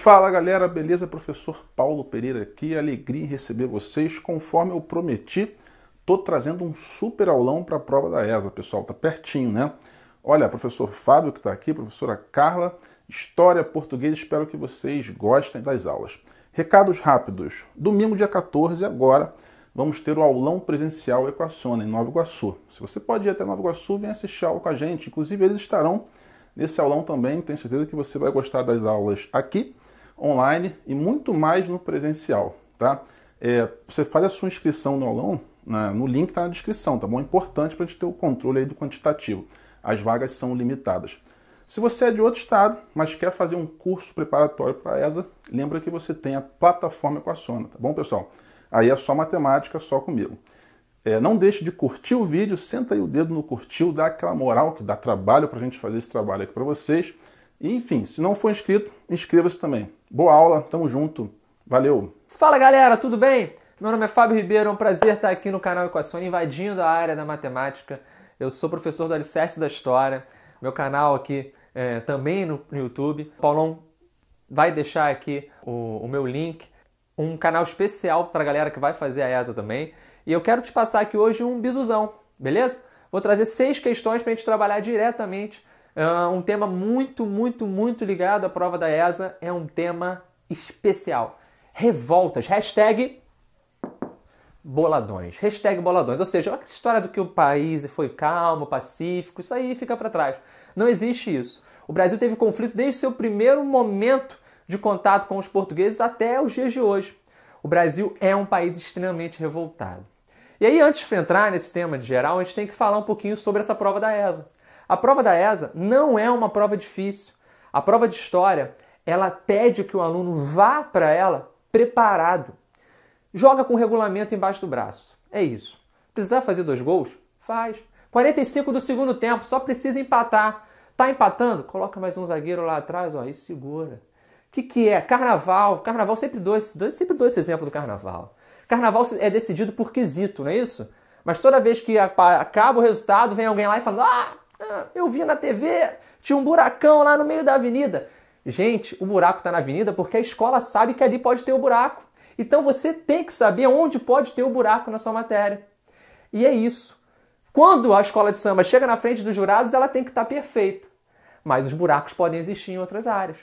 Fala galera, beleza? Professor Paulo Pereira aqui, alegria em receber vocês. Conforme eu prometi, tô trazendo um super aulão para a prova da ESA, pessoal, tá pertinho, né? Olha, professor Fábio que está aqui, professora Carla, História, Português, espero que vocês gostem das aulas. Recados rápidos, domingo dia 14 agora, vamos ter o aulão presencial Equaciona em Nova Iguaçu. Se você pode ir até Nova Iguaçu, vem assistir a aula com a gente, inclusive eles estarão nesse aulão também, tenho certeza que você vai gostar das aulas aqui, online e muito mais no presencial, tá? Você faz a sua inscrição no aulão, no link que está na descrição, tá bom? É importante para a gente ter o controle aí do quantitativo. As vagas são limitadas. Se você é de outro estado, mas quer fazer um curso preparatório para a ESA, lembra que você tem a plataforma Equaciona, tá bom, pessoal? Aí é só matemática, só comigo. Não deixe de curtir o vídeo, senta aí o dedo no curtiu, dá aquela moral que dá trabalho para a gente fazer esse trabalho aqui para vocês. E, enfim, se não for inscrito, inscreva-se também. Boa aula, tamo junto, valeu! Fala galera, tudo bem? Meu nome é Fábio Ribeiro, é um prazer estar aqui no canal Equaciona, invadindo a área da matemática. Eu sou professor do Alicerce da História, meu canal aqui também no YouTube. O Paulão vai deixar aqui o meu link, um canal especial para a galera que vai fazer a ESA também. E eu quero te passar aqui hoje um bisuzão, beleza? Vou trazer 6 questões para a gente trabalhar diretamente. Um tema muito ligado à prova da ESA, é um tema especial. Revoltas, hashtag boladões, hashtag boladões. Ou seja, a história do que o país foi calmo, pacífico, isso aí fica para trás. Não existe isso. O Brasil teve conflito desde seu primeiro momento de contato com os portugueses até os dias de hoje. O Brasil é um país extremamente revoltado. E aí, antes de entrar nesse tema de geral, a gente tem que falar um pouquinho sobre essa prova da ESA. A prova da ESA não é uma prova difícil. A prova de história, ela pede que o aluno vá para ela preparado. Joga com o regulamento embaixo do braço. É isso. Precisar fazer 2 gols? Faz. 45 do segundo tempo, só precisa empatar. Tá empatando? Coloca mais um zagueiro lá atrás, ó, e segura. O que é? Carnaval. Carnaval sempre dou esse exemplo do carnaval. Carnaval é decidido por quesito, não é isso? Mas toda vez que acaba o resultado, vem alguém lá e fala: eu vi na TV, tinha um buracão lá no meio da avenida. Gente, o buraco está na avenida porque a escola sabe que ali pode ter o buraco. Então você tem que saber onde pode ter o buraco na sua matéria. E é isso. Quando a escola de samba chega na frente dos jurados, ela tem que estar perfeita. Mas os buracos podem existir em outras áreas.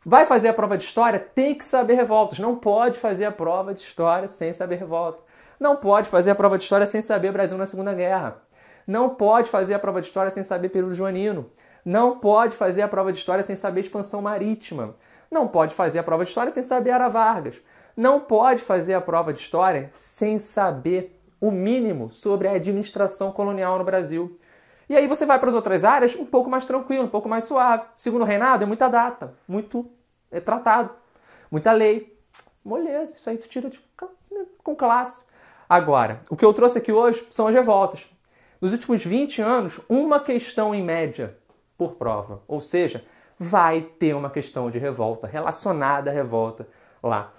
Vai fazer a prova de história? Tem que saber revoltas. Não pode fazer a prova de história sem saber revolta. Não pode fazer a prova de história sem saber Brasil na Segunda Guerra. Não pode fazer a prova de história sem saber período joanino. Não pode fazer a prova de história sem saber expansão marítima. Não pode fazer a prova de história sem saber Ara Vargas. Não pode fazer a prova de história sem saber o mínimo sobre a administração colonial no Brasil. E aí você vai para as outras áreas um pouco mais tranquilo, um pouco mais suave. Segundo reinado é muita data, muito tratado, muita lei. Moleza, isso aí tu tira com classe. Agora, o que eu trouxe aqui hoje são as revoltas. Nos últimos 20 anos, uma questão em média por prova. Ou seja, vai ter uma questão de revolta relacionada à revolta lá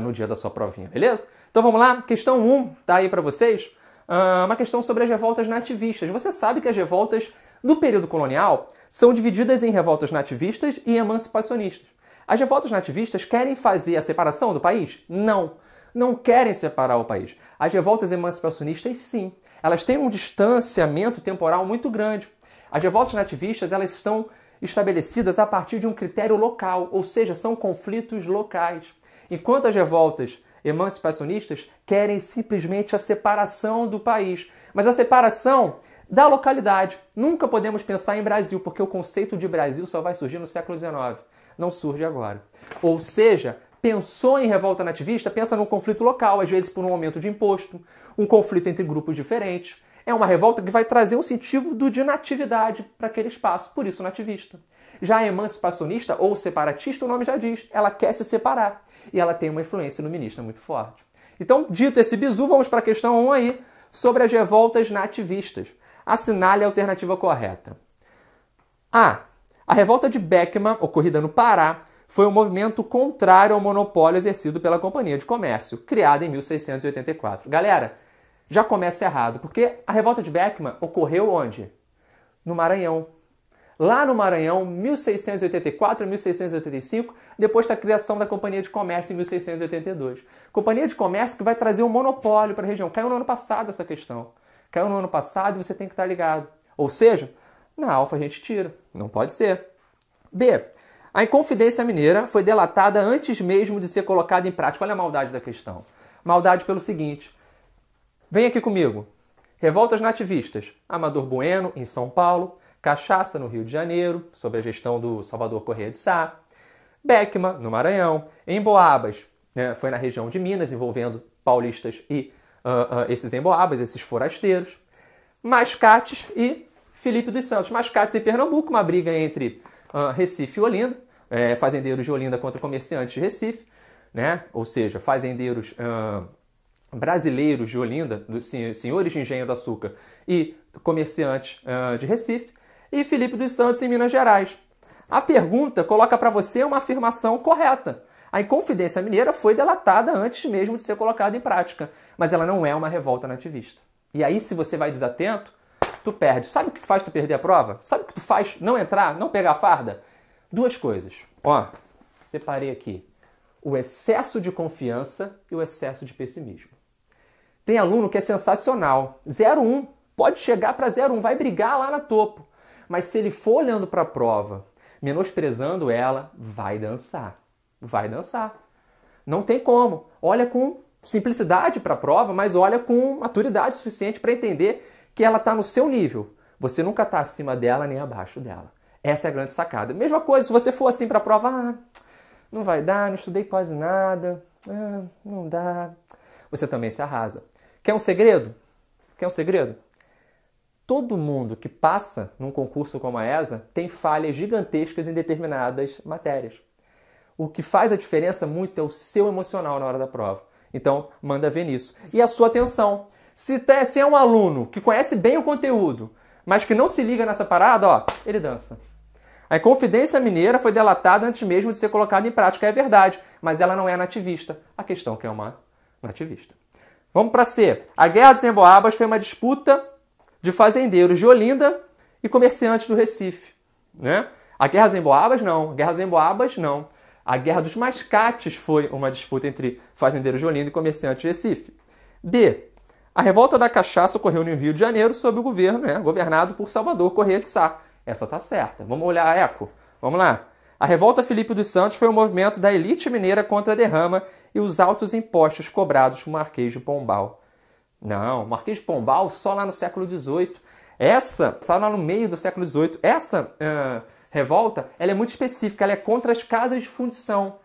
no dia da sua provinha, beleza? Então vamos lá, questão 1, tá aí para vocês. Uma questão sobre as revoltas nativistas. Você sabe que as revoltas do período colonial são divididas em revoltas nativistas e emancipacionistas. As revoltas nativistas querem fazer a separação do país? Não. Não querem separar o país. As revoltas emancipacionistas, sim. Elas têm um distanciamento temporal muito grande. As revoltas nativistas, elas estão estabelecidas a partir de um critério local, ou seja, são conflitos locais. Enquanto as revoltas emancipacionistas querem simplesmente a separação do país, mas a separação da localidade. Nunca podemos pensar em Brasil, porque o conceito de Brasil só vai surgir no século XIX. Não surge agora. Ou seja, pensou em revolta nativista, pensa num conflito local, às vezes por um aumento de imposto, um conflito entre grupos diferentes. É uma revolta que vai trazer um sentido de natividade para aquele espaço, por isso nativista. Já a emancipacionista ou separatista, o nome já diz, ela quer se separar e ela tem uma influência iluminista muito forte. Então, dito esse bizu, vamos para a questão 1 aí, sobre as revoltas nativistas. Assinale a alternativa correta. A. A revolta de Beckman, ocorrida no Pará, foi um movimento contrário ao monopólio exercido pela Companhia de Comércio, criada em 1684. Galera, já começa errado, porque a revolta de Beckman ocorreu onde? No Maranhão. lá no Maranhão, 1684 a 1685, depois da criação da Companhia de Comércio em 1682. Companhia de Comércio que vai trazer um monopólio para a região. Caiu no ano passado essa questão. Caiu no ano passado e você tem que estar ligado. Ou seja, na Alfa a gente tira. Não pode ser. B. A Inconfidência Mineira foi delatada antes mesmo de ser colocada em prática. Olha a maldade da questão. Maldade pelo seguinte. Vem aqui comigo. Revoltas nativistas. Amador Bueno, em São Paulo. Cachaça, no Rio de Janeiro, sob a gestão do Salvador Corrêa de Sá. Beckman, no Maranhão. Emboabas, né, foi na região de Minas, envolvendo paulistas e esses emboabas, esses forasteiros. Mascates e Filipe dos Santos. Mascates em Pernambuco, uma briga entre Recife e Olinda, fazendeiros de Olinda contra comerciantes de Recife, né? Ou seja, fazendeiros brasileiros de Olinda, senhores de engenho do açúcar e comerciantes de Recife, e Filipe dos Santos em Minas Gerais. A pergunta coloca para você uma afirmação correta. A Inconfidência Mineira foi delatada antes mesmo de ser colocada em prática, mas ela não é uma revolta nativista. E aí, se você vai desatento, tu perde. Sabe o que faz tu perder a prova? Sabe o que tu faz não entrar, não pegar a farda? Duas coisas. Ó, separei aqui. O excesso de confiança e o excesso de pessimismo. Tem aluno que é sensacional. 0,1. Pode chegar para 0,1. Vai brigar lá na topo. Mas se ele for olhando para a prova, menosprezando ela, vai dançar. Vai dançar. Não tem como. Olha com simplicidade para a prova, mas olha com maturidade suficiente para entender que ela está no seu nível. Você nunca está acima dela nem abaixo dela. Essa é a grande sacada. Mesma coisa, se você for assim para a prova, não vai dar, não estudei quase nada, não dá. Você também se arrasa. Quer um segredo? Quer um segredo? Todo mundo que passa num concurso como a ESA tem falhas gigantescas em determinadas matérias. O que faz a diferença muito é o seu emocional na hora da prova. Então, manda ver nisso. E a sua atenção. Se é um aluno que conhece bem o conteúdo, mas que não se liga nessa parada, ele dança. A Inconfidência Mineira foi delatada antes mesmo de ser colocada em prática. É verdade, mas ela não é nativista. A questão é que é uma nativista. Vamos para C. A Guerra dos Emboabas foi uma disputa de fazendeiros de Olinda e comerciantes do Recife. Né? A Guerra dos Emboabas, não. A Guerra dos Emboabas, não. A Guerra dos Mascates foi uma disputa entre fazendeiros de Olinda e comerciantes de Recife. D. A Revolta da Cachaça ocorreu no Rio de Janeiro sob o governo, governado por Salvador Corrêa de Sá. Essa tá certa. Vamos olhar a eco. Vamos lá. A Revolta Filipe dos Santos foi um movimento da elite mineira contra a derrama e os altos impostos cobrados por Marquês de Pombal. Não, Marquês de Pombal só lá no século XVIII. Essa, só lá no meio do século XVIII. Essa revolta, ela é muito específica, ela é contra as casas de fundição.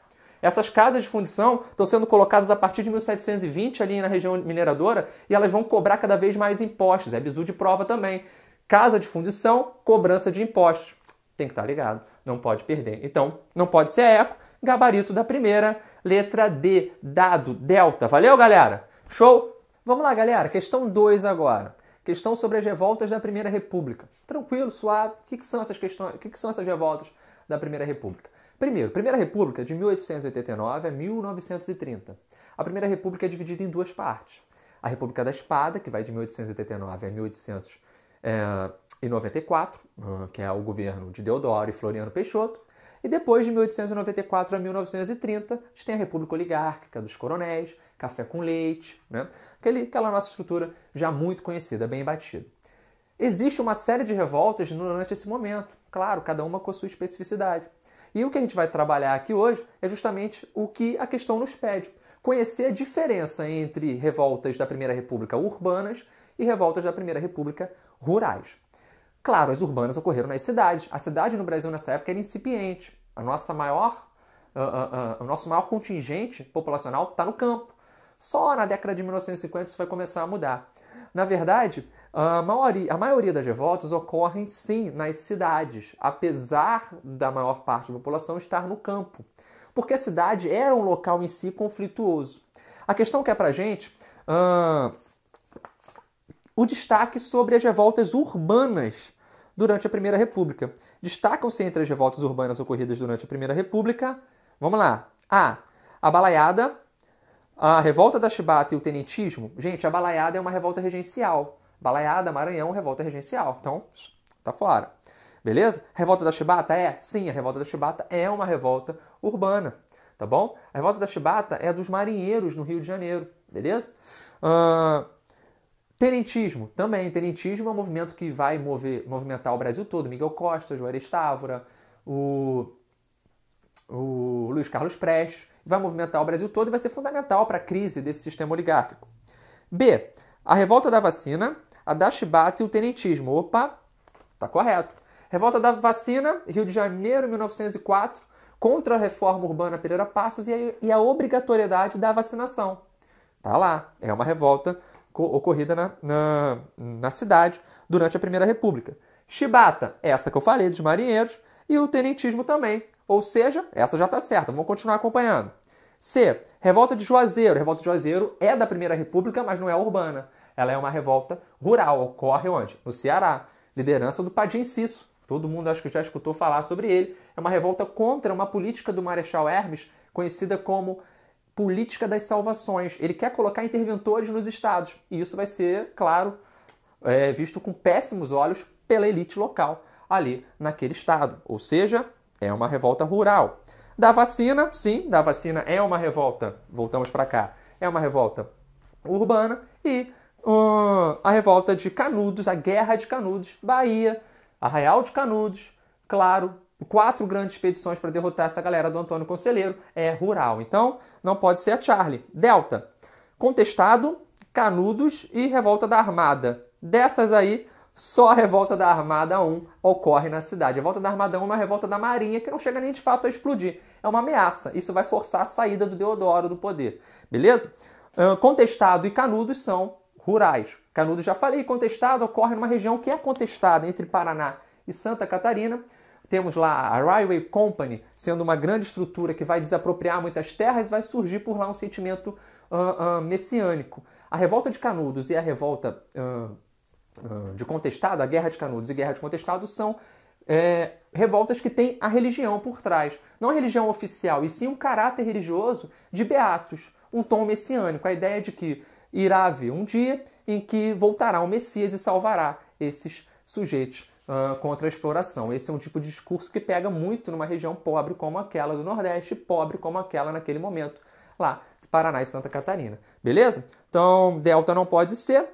Essas casas de fundição estão sendo colocadas a partir de 1720 ali na região mineradora e elas vão cobrar cada vez mais impostos. É bizu de prova também. Casa de fundição, cobrança de impostos. Tem que estar ligado, não pode perder. Então, não pode ser eco, gabarito da primeira, letra D, dado, delta. Valeu, galera? Show? Vamos lá, galera. Questão 2 agora. Questão sobre as revoltas da Primeira República. Tranquilo, suave. O que são essas questões? O que são essas revoltas da Primeira República? Primeiro, Primeira República de 1889 a 1930. A Primeira República é dividida em duas partes. A República da Espada, que vai de 1889 a 1894, que é o governo de Deodoro e Floriano Peixoto. E depois, de 1894 a 1930, a gente tem a República Oligárquica dos Coronéis, café com leite, né? Aquela nossa estrutura já muito conhecida, bem batida. Existe uma série de revoltas durante esse momento. Claro, cada uma com a sua especificidade. E o que a gente vai trabalhar aqui hoje é justamente o que a questão nos pede. Conhecer a diferença entre revoltas da Primeira República urbanas e revoltas da Primeira República rurais. Claro, as urbanas ocorreram nas cidades. A cidade no Brasil nessa época era incipiente. O nosso maior contingente populacional está no campo. Só na década de 1950 isso vai começar a mudar. Na verdade, a maioria das revoltas ocorrem sim nas cidades, apesar da maior parte da população estar no campo. Porque a cidade era um local em si conflituoso. A questão que é pra gente o destaque sobre as revoltas urbanas durante a Primeira República. Destacam-se entre as revoltas urbanas ocorridas durante a Primeira República, vamos lá, A balaiada, a revolta da chibata e o tenentismo. Gente, a balaiada é uma revolta regencial. Balaiada, Maranhão, revolta regencial. Então, tá fora. Beleza? Revolta da Chibata é? Sim, a revolta da Chibata é uma revolta urbana, tá bom? A revolta da Chibata é dos marinheiros no Rio de Janeiro, beleza? Tenentismo, também. Tenentismo é um movimento que vai movimentar o Brasil todo. Miguel Costa, Juarez Távora, o Luiz Carlos Prestes. Vai movimentar o Brasil todo e vai ser fundamental para a crise desse sistema oligárquico. B. A revolta da vacina, a da Chibata e o tenentismo. Opa, tá correto. Revolta da vacina, Rio de Janeiro, 1904, contra a reforma urbana Pereira Passos e a obrigatoriedade da vacinação. Tá lá, é uma revolta ocorrida na cidade durante a Primeira República. Chibata, essa que eu falei, dos marinheiros, e o tenentismo também. Ou seja, essa já está certa, vamos continuar acompanhando. C. Revolta de Juazeiro. Revolta de Juazeiro é da Primeira República, mas não é urbana. Ela é uma revolta rural, ocorre onde? No Ceará. Liderança do Padim Cisso. Todo mundo acho que já escutou falar sobre ele. É uma revolta contra uma política do Marechal Hermes, conhecida como política das salvações. Ele quer colocar interventores nos estados. E isso vai ser, claro, visto com péssimos olhos pela elite local ali naquele estado. Ou seja, é uma revolta rural. Da vacina, sim, da vacina é uma revolta, voltamos para cá, é uma revolta urbana. E a revolta de Canudos, a Guerra de Canudos, Bahia, Arraial de Canudos, claro, 4 grandes expedições para derrotar essa galera do Antônio Conselheiro, é rural. Então, não pode ser a Charlie. Delta, Contestado, Canudos e Revolta da Armada. Dessas aí, só a Revolta da Armada 1 ocorre na cidade. A Revolta da Armada 1 é uma revolta da Marinha que não chega nem de fato a explodir. É uma ameaça. Isso vai forçar a saída do Deodoro do poder. Beleza? Contestado e Canudos são rurais. Canudos, já falei, Contestado ocorre numa região que é contestada entre Paraná e Santa Catarina. Temos lá a Railway Company, sendo uma grande estrutura que vai desapropriar muitas terras, vai surgir por lá um sentimento messiânico. A Revolta de Canudos e a Revolta de Contestado, a Guerra de Canudos e Guerra de Contestado, são revoltas que têm a religião por trás. Não a religião oficial, e sim um caráter religioso de beatos, um tom messiânico. A ideia de que irá haver um dia em que voltará o Messias e salvará esses sujeitos contra a exploração. Esse é um tipo de discurso que pega muito numa região pobre como aquela do Nordeste, pobre como aquela naquele momento, lá de Paraná e Santa Catarina. Beleza? Então, Delta não pode ser.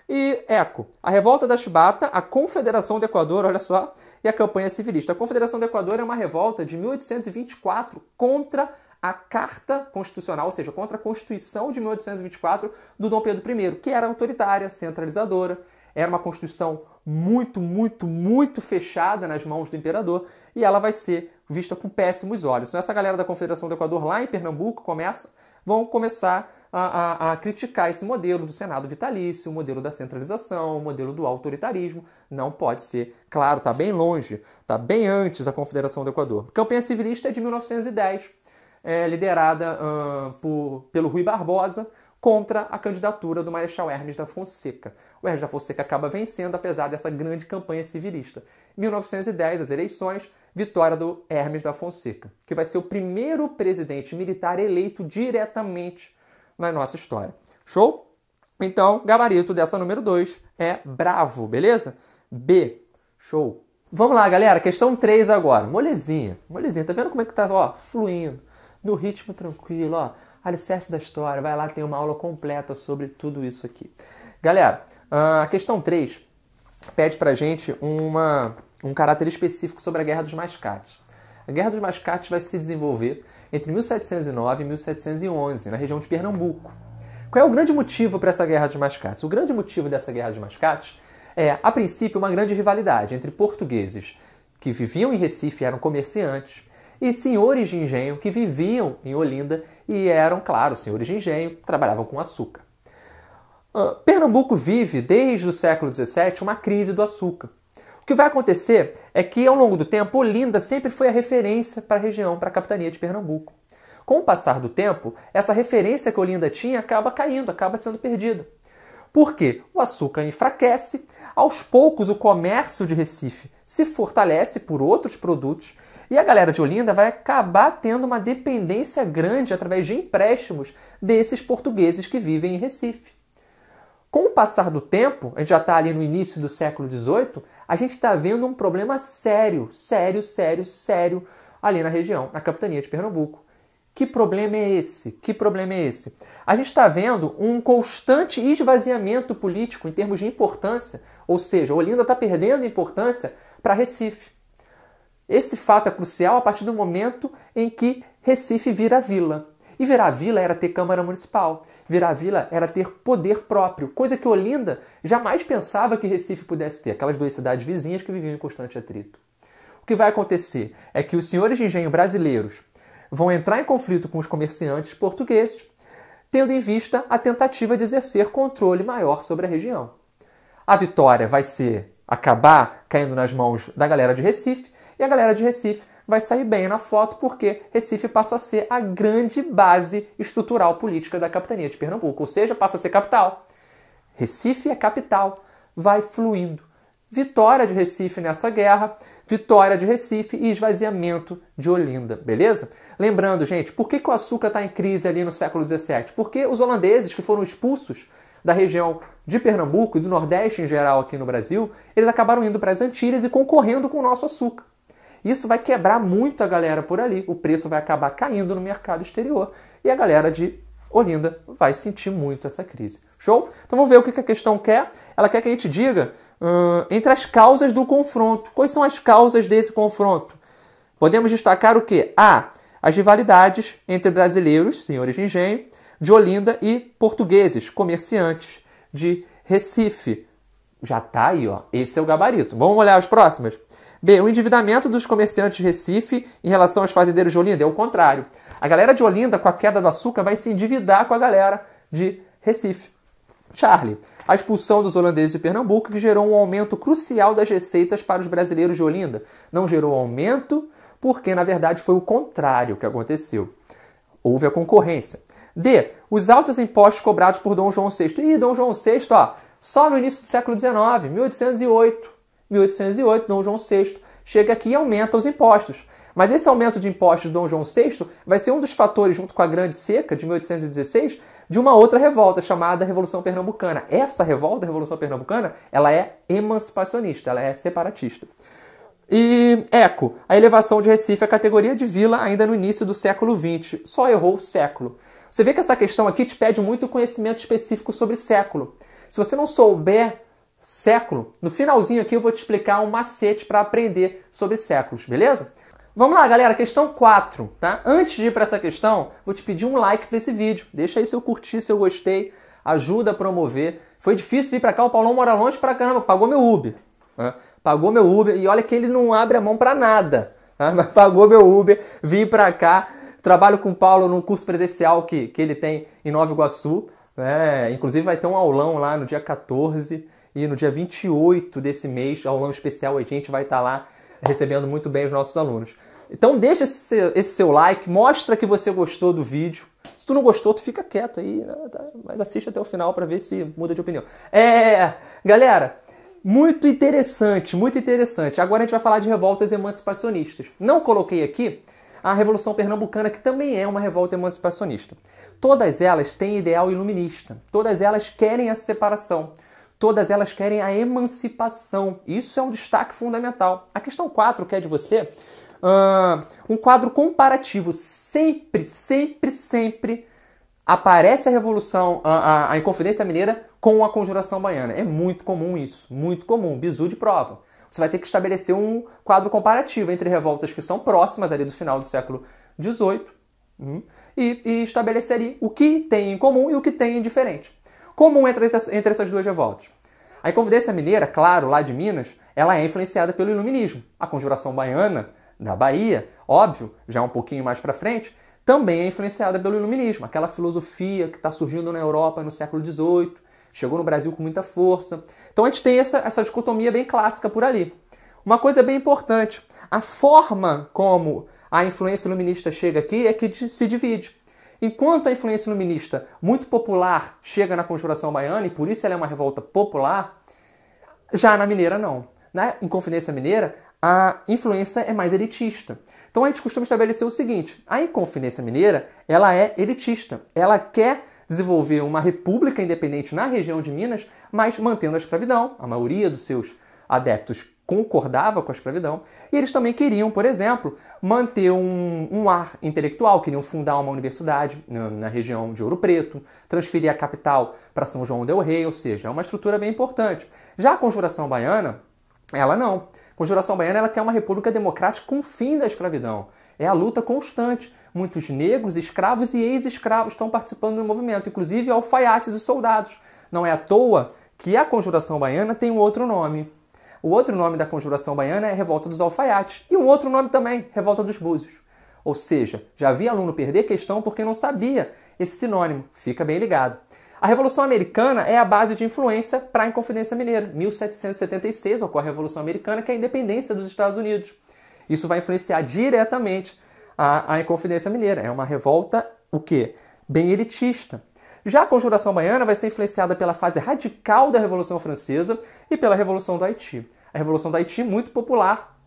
E Eco, a Revolta da Chibata, a Confederação do Equador, olha só, e a Campanha Civilista. A Confederação do Equador é uma revolta de 1824 contra a Carta Constitucional, ou seja, contra a Constituição de 1824 do Dom Pedro I, que era autoritária, centralizadora, era uma Constituição muito, muito, muito fechada nas mãos do imperador, e ela vai ser vista com péssimos olhos. Então essa galera da Confederação do Equador lá em Pernambuco vão começar a criticar esse modelo do Senado vitalício, o modelo da centralização, o modelo do autoritarismo. Não pode ser. Claro, está bem longe, está bem antes da Confederação do Equador. A Campanha Civilista é de 1910, liderada pelo Rui Barbosa, contra a candidatura do Marechal Hermes da Fonseca. O Hermes da Fonseca acaba vencendo, apesar dessa grande campanha civilista. Em 1910, as eleições, vitória do Hermes da Fonseca, que vai ser o primeiro presidente militar eleito diretamente na nossa história. Show? Então, gabarito dessa número 2 é Bravo, beleza? B. Show. Vamos lá, galera. Questão 3 agora. Molezinha. Molezinha. Tá vendo como é que tá, ó, fluindo? No ritmo tranquilo, ó. Alicerce da história. Vai lá, tem uma aula completa sobre tudo isso aqui. Galera, a questão 3 pede pra gente um caráter específico sobre a Guerra dos Mascates. A Guerra dos Mascates vai se desenvolver entre 1709 e 1711, na região de Pernambuco. Qual é o grande motivo para essa Guerra dos Mascates? O grande motivo dessa Guerra dos Mascates é, a princípio, uma grande rivalidade entre portugueses que viviam em Recife, eram comerciantes, e senhores de engenho que viviam em Olinda e eram, claro, senhores de engenho, trabalhavam com açúcar. Pernambuco vive, desde o século XVII, uma crise do açúcar. O que vai acontecer é que, ao longo do tempo, Olinda sempre foi a referência para a região, para a capitania de Pernambuco. Com o passar do tempo, essa referência que Olinda tinha acaba caindo, acaba sendo perdida. Por quê? O açúcar enfraquece, aos poucos o comércio de Recife se fortalece por outros produtos e a galera de Olinda vai acabar tendo uma dependência grande através de empréstimos desses portugueses que vivem em Recife. Com o passar do tempo, a gente já está ali no início do século XVIII, a gente está vendo um problema sério ali na região, na capitania de Pernambuco. Que problema é esse? Que problema é esse? A gente está vendo um constante esvaziamento político em termos de importância, ou seja, Olinda está perdendo importância para Recife. Esse fato é crucial a partir do momento em que Recife vira vila. E virar vila era ter Câmara Municipal. Virar vila era ter poder próprio, coisa que Olinda jamais pensava que Recife pudesse ter, aquelas duas cidades vizinhas que viviam em constante atrito. O que vai acontecer é que os senhores de engenho brasileiros vão entrar em conflito com os comerciantes portugueses, tendo em vista a tentativa de exercer controle maior sobre a região. A vitória vai ser acabar caindo nas mãos da galera de Recife, e a galera de Recife vai sair bem na foto porque Recife passa a ser a grande base estrutural política da capitania de Pernambuco, ou seja, passa a ser capital. Recife é capital, vai fluindo. Vitória de Recife nessa guerra, vitória de Recife e esvaziamento de Olinda, beleza? Lembrando, gente, por que o açúcar está em crise ali no século XVII? Porque os holandeses que foram expulsos da região de Pernambuco e do Nordeste em geral aqui no Brasil, eles acabaram indo para as Antilhas e concorrendo com o nosso açúcar. Isso vai quebrar muito a galera por ali, o preço vai acabar caindo no mercado exterior e a galera de Olinda vai sentir muito essa crise. Show? Então vamos ver o que a questão quer. Ela quer que a gente diga entre as causas do confronto. Quais são as causas desse confronto? Podemos destacar o quê? A. As rivalidades entre brasileiros, senhores de engenho, de Olinda e portugueses, comerciantes de Recife. Já tá aí, ó. Esse é o gabarito. Vamos olhar as próximas? B. O endividamento dos comerciantes de Recife em relação aos fazendeiros de Olinda. É o contrário. A galera de Olinda, com a queda do açúcar, vai se endividar com a galera de Recife. Charlie. A expulsão dos holandeses de Pernambuco, que gerou um aumento crucial das receitas para os brasileiros de Olinda. Não gerou aumento porque, na verdade, foi o contrário que aconteceu. Houve a concorrência. D. Os altos impostos cobrados por Dom João VI. E Dom João VI, ó, só no início do século XIX, 1808, Dom João VI chega aqui e aumenta os impostos. Mas esse aumento de impostos de Dom João VI vai ser um dos fatores, junto com a Grande Seca de 1816, de uma outra revolta chamada Revolução Pernambucana. Essa revolta, a Revolução Pernambucana, ela é emancipacionista, ela é separatista. E Eco, a elevação de Recife à categoria de vila ainda no início do século XX. Só errou o século. Você vê que essa questão aqui te pede muito conhecimento específico sobre século. Se você não souber século, no finalzinho aqui eu vou te explicar um macete para aprender sobre séculos, beleza? Vamos lá, galera, questão 4, tá? Antes de ir para essa questão, vou te pedir um like para esse vídeo. Deixa aí seu curtir, seu gostei, ajuda a promover. Foi difícil vir para cá, o Paulão mora longe pra caramba, pagou meu Uber. Né? Pagou meu Uber e olha que ele não abre a mão para nada. Tá? Mas pagou meu Uber, vim para cá, trabalho com o Paulo num curso presencial que ele tem em Nova Iguaçu. Né? Inclusive vai ter um aulão lá no dia 14 e no dia 28 desse mês, aulão especial, a gente vai estar lá recebendo muito bem os nossos alunos. Então deixa esse seu like, mostra que você gostou do vídeo. Se tu não gostou, tu fica quieto aí, né? Mas assiste até o final para ver se muda de opinião. Galera, muito interessante, muito interessante. Agora a gente vai falar de revoltas emancipacionistas. Não coloquei aqui a Revolução Pernambucana, que também é uma revolta emancipacionista. Todas elas têm ideal iluminista, todas elas querem a separação. Todas elas querem a emancipação. Isso é um destaque fundamental. A questão 4 quer de você um quadro comparativo. Sempre aparece a Revolução, a Inconfidência Mineira com a Conjuração Baiana. É muito comum isso, muito comum. Bizu de prova. Você vai ter que estabelecer um quadro comparativo entre revoltas que são próximas ali do final do século XVIII e estabelecer ali o que tem em comum e o que tem em diferente. Comum entre essas duas revoltas. A Inconfidência Mineira, claro, lá de Minas, ela é influenciada pelo Iluminismo. A Conjuração Baiana, da Bahia, óbvio, já um pouquinho mais para frente, também é influenciada pelo Iluminismo. Aquela filosofia que está surgindo na Europa no século XVIII, chegou no Brasil com muita força. Então a gente tem essa dicotomia bem clássica por ali. Uma coisa bem importante, a forma como a influência iluminista chega aqui é que se divide. Enquanto a influência iluminista muito popular chega na Conjuração Baiana, e por isso ela é uma revolta popular, já na Mineira não. Na Inconfidência Mineira, a influência é mais elitista. Então a gente costuma estabelecer o seguinte, a Inconfidência Mineira, ela é elitista. Ela quer desenvolver uma república independente na região de Minas, mas mantendo a escravidão. A maioria dos seus adeptos concordava com a escravidão. E eles também queriam, por exemplo, manter um ar intelectual, queriam fundar uma universidade na região de Ouro Preto, transferir a capital para São João del Rei, ou seja, é uma estrutura bem importante. Já a Conjuração Baiana, ela não. A Conjuração Baiana ela quer uma república democrática com o fim da escravidão. É a luta constante. Muitos negros, escravos e ex-escravos estão participando do movimento, inclusive alfaiates e soldados. Não é à toa que a Conjuração Baiana tem um outro nome. O outro nome da Conjuração Baiana é Revolta dos Alfaiates. E um outro nome também, Revolta dos Búzios. Ou seja, já vi aluno perder questão porque não sabia esse sinônimo. Fica bem ligado. A Revolução Americana é a base de influência para a Inconfidência Mineira. 1776 ocorre a Revolução Americana, que é a independência dos Estados Unidos. Isso vai influenciar diretamente a Inconfidência Mineira. É uma revolta, o quê? Bem elitista. Já a Conjuração Baiana vai ser influenciada pela fase radical da Revolução Francesa e pela Revolução do Haiti. A Revolução do Haiti, muito popular,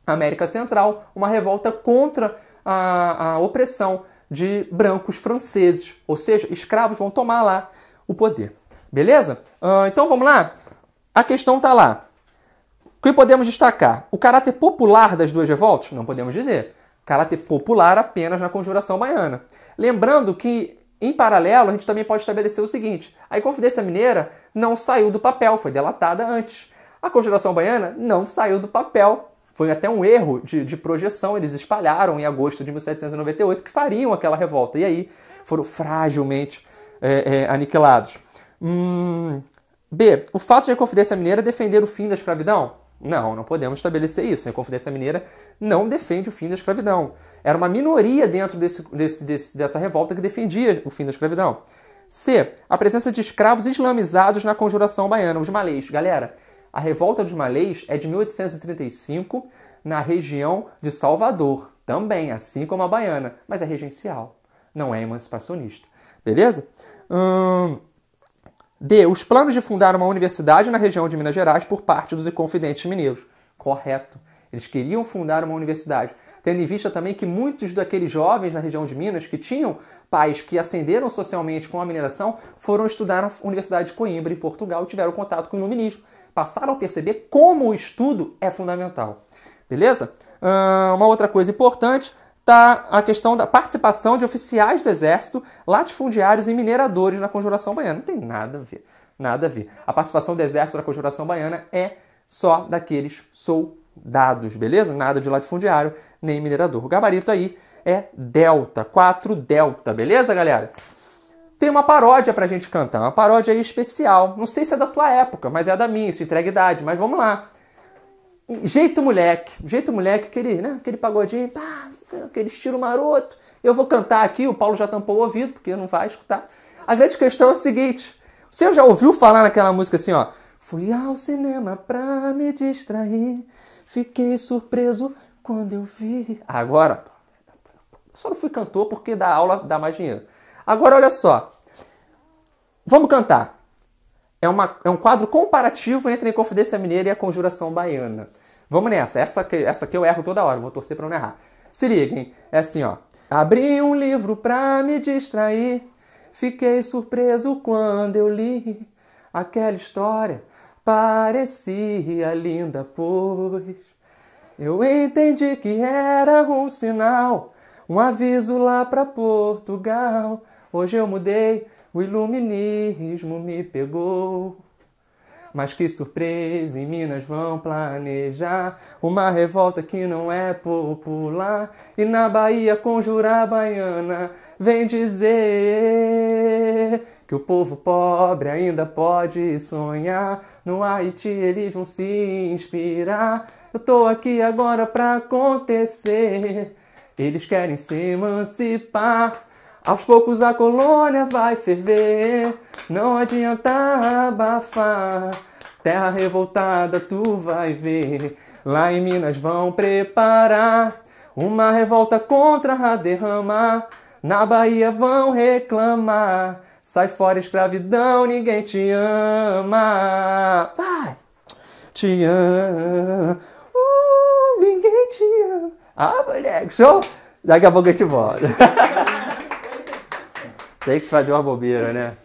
América Central, uma revolta contra a opressão de brancos franceses, ou seja, escravos vão tomar lá o poder. Beleza? Então vamos lá? A questão está lá. O que podemos destacar? O caráter popular das duas revoltas? Não podemos dizer. Caráter popular apenas na Conjuração Baiana. Lembrando que, em paralelo, a gente também pode estabelecer o seguinte: a Inconfidência Mineira não saiu do papel, foi delatada antes. A Conjuração Baiana não saiu do papel. Foi até um erro de projeção. Eles espalharam em agosto de 1798 que fariam aquela revolta. E aí foram fragilmente aniquilados. B. O fato de a Inconfidência Mineira defender o fim da escravidão? Não podemos estabelecer isso. A Inconfidência Mineira não defende o fim da escravidão. Era uma minoria dentro dessa revolta que defendia o fim da escravidão. C. A presença de escravos islamizados na Conjuração Baiana, os malês. Galera, a revolta dos malês é de 1835 na região de Salvador. Também, assim como a baiana, mas é regencial, não é emancipacionista. Beleza? D. Os planos de fundar uma universidade na região de Minas Gerais por parte dos Inconfidentes mineiros. Correto. Eles queriam fundar uma universidade, tendo em vista também que muitos daqueles jovens na região de Minas que tinham pais que ascenderam socialmente com a mineração foram estudar na Universidade de Coimbra, em Portugal, e tiveram contato com o iluminismo. Passaram a perceber como o estudo é fundamental. Beleza? Uma outra coisa importante está a questão da participação de oficiais do Exército, latifundiários e mineradores na Conjuração Baiana. Não tem nada a ver. Nada a ver. A participação do Exército na Conjuração Baiana é só daqueles soldados, beleza? Nada de latifundiário nem minerador. O gabarito aí é delta, 4 delta, beleza, galera? Tem uma paródia pra gente cantar, uma paródia aí especial. Não sei se é da tua época, mas é da minha, isso entrega idade, mas vamos lá. Jeito moleque, aquele pagodinho, pá, aquele estilo maroto. Eu vou cantar aqui, o Paulo já tampou o ouvido, porque não vai escutar. A grande questão é o seguinte: você já ouviu falar naquela música assim, ó? Fui ao cinema pra me distrair, fiquei surpreso quando eu vi. Agora, só não fui cantor porque dá aula dá mais dinheiro. Agora, olha só. Vamos cantar. É um quadro comparativo entre a Inconfidência Mineira e a Conjuração Baiana. Vamos nessa. Essa aqui eu erro toda hora. Vou torcer para não errar. Se liguem. É assim, ó. Abri um livro pra me distrair. Fiquei surpreso quando eu li. Aquela história parecia linda, pois eu entendi que era um sinal, um aviso lá pra Portugal. Hoje eu mudei, o iluminismo me pegou. Mas que surpresa, em Minas vão planejar uma revolta que não é popular. E na Bahia conjurar baiana vem dizer que o povo pobre ainda pode sonhar. No Haiti eles vão se inspirar. Eu tô aqui agora pra acontecer. Eles querem se emancipar. Aos poucos a colônia vai ferver. Não adianta abafar. Terra revoltada tu vai ver. Lá em Minas vão preparar uma revolta contra a derrama. Na Bahia vão reclamar. Sai fora escravidão, ninguém te ama. Vai! Te ama. Ninguém te ama. Ah, moleque, show! Daqui a pouco eu te volto. Tem que fazer uma bobeira, né?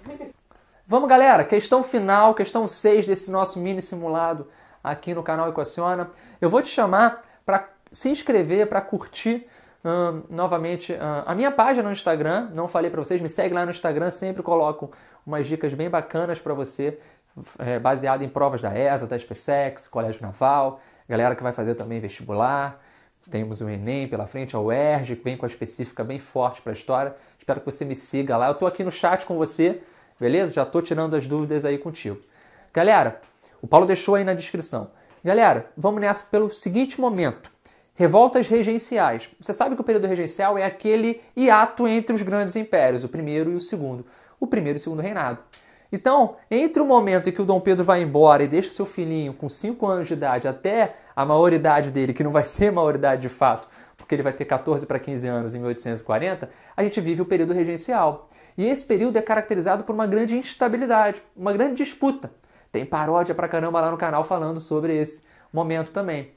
Vamos, galera, questão final, questão 6 desse nosso mini simulado aqui no canal Equaciona. Eu vou te chamar para se inscrever, para curtir novamente a minha página no Instagram. Não falei para vocês, me segue lá no Instagram, sempre coloco umas dicas bem bacanas para você, baseado em provas da ESA, da SpaceX, Colégio Naval, galera que vai fazer também vestibular. Temos o Enem pela frente, a UERJ, que vem com a específica bem forte para a história. Espero que você me siga lá. Eu estou aqui no chat com você, beleza? Já estou tirando as dúvidas aí contigo. Galera, o Paulo deixou aí na descrição. Galera, vamos nessa pelo seguinte momento. Revoltas regenciais. Você sabe que o período regencial é aquele hiato entre os grandes impérios, o primeiro e o segundo. O primeiro e o segundo reinado. Então, entre o momento em que o Dom Pedro vai embora e deixa seu filhinho com 5 anos de idade até a maioridade dele, que não vai ser maioridade de fato, porque ele vai ter 14 para 15 anos em 1840, a gente vive o período regencial. E esse período é caracterizado por uma grande instabilidade, uma grande disputa. Tem paródia pra caramba lá no canal falando sobre esse momento também.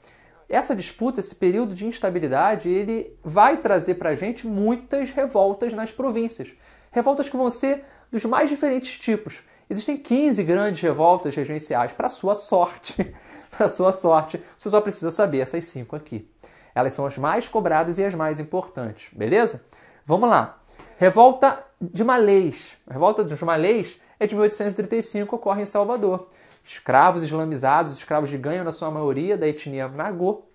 Essa disputa, esse período de instabilidade, ele vai trazer pra gente muitas revoltas nas províncias. Revoltas que vão ser dos mais diferentes tipos. Existem 15 grandes revoltas regenciais, para sua sorte. Para sua sorte, você só precisa saber essas 5 aqui. Elas são as mais cobradas e as mais importantes, beleza? Vamos lá. Revolta de Malês. A revolta dos Malês é de 1835, ocorre em Salvador. Escravos islamizados, escravos de ganho na sua maioria, da etnia Nagô,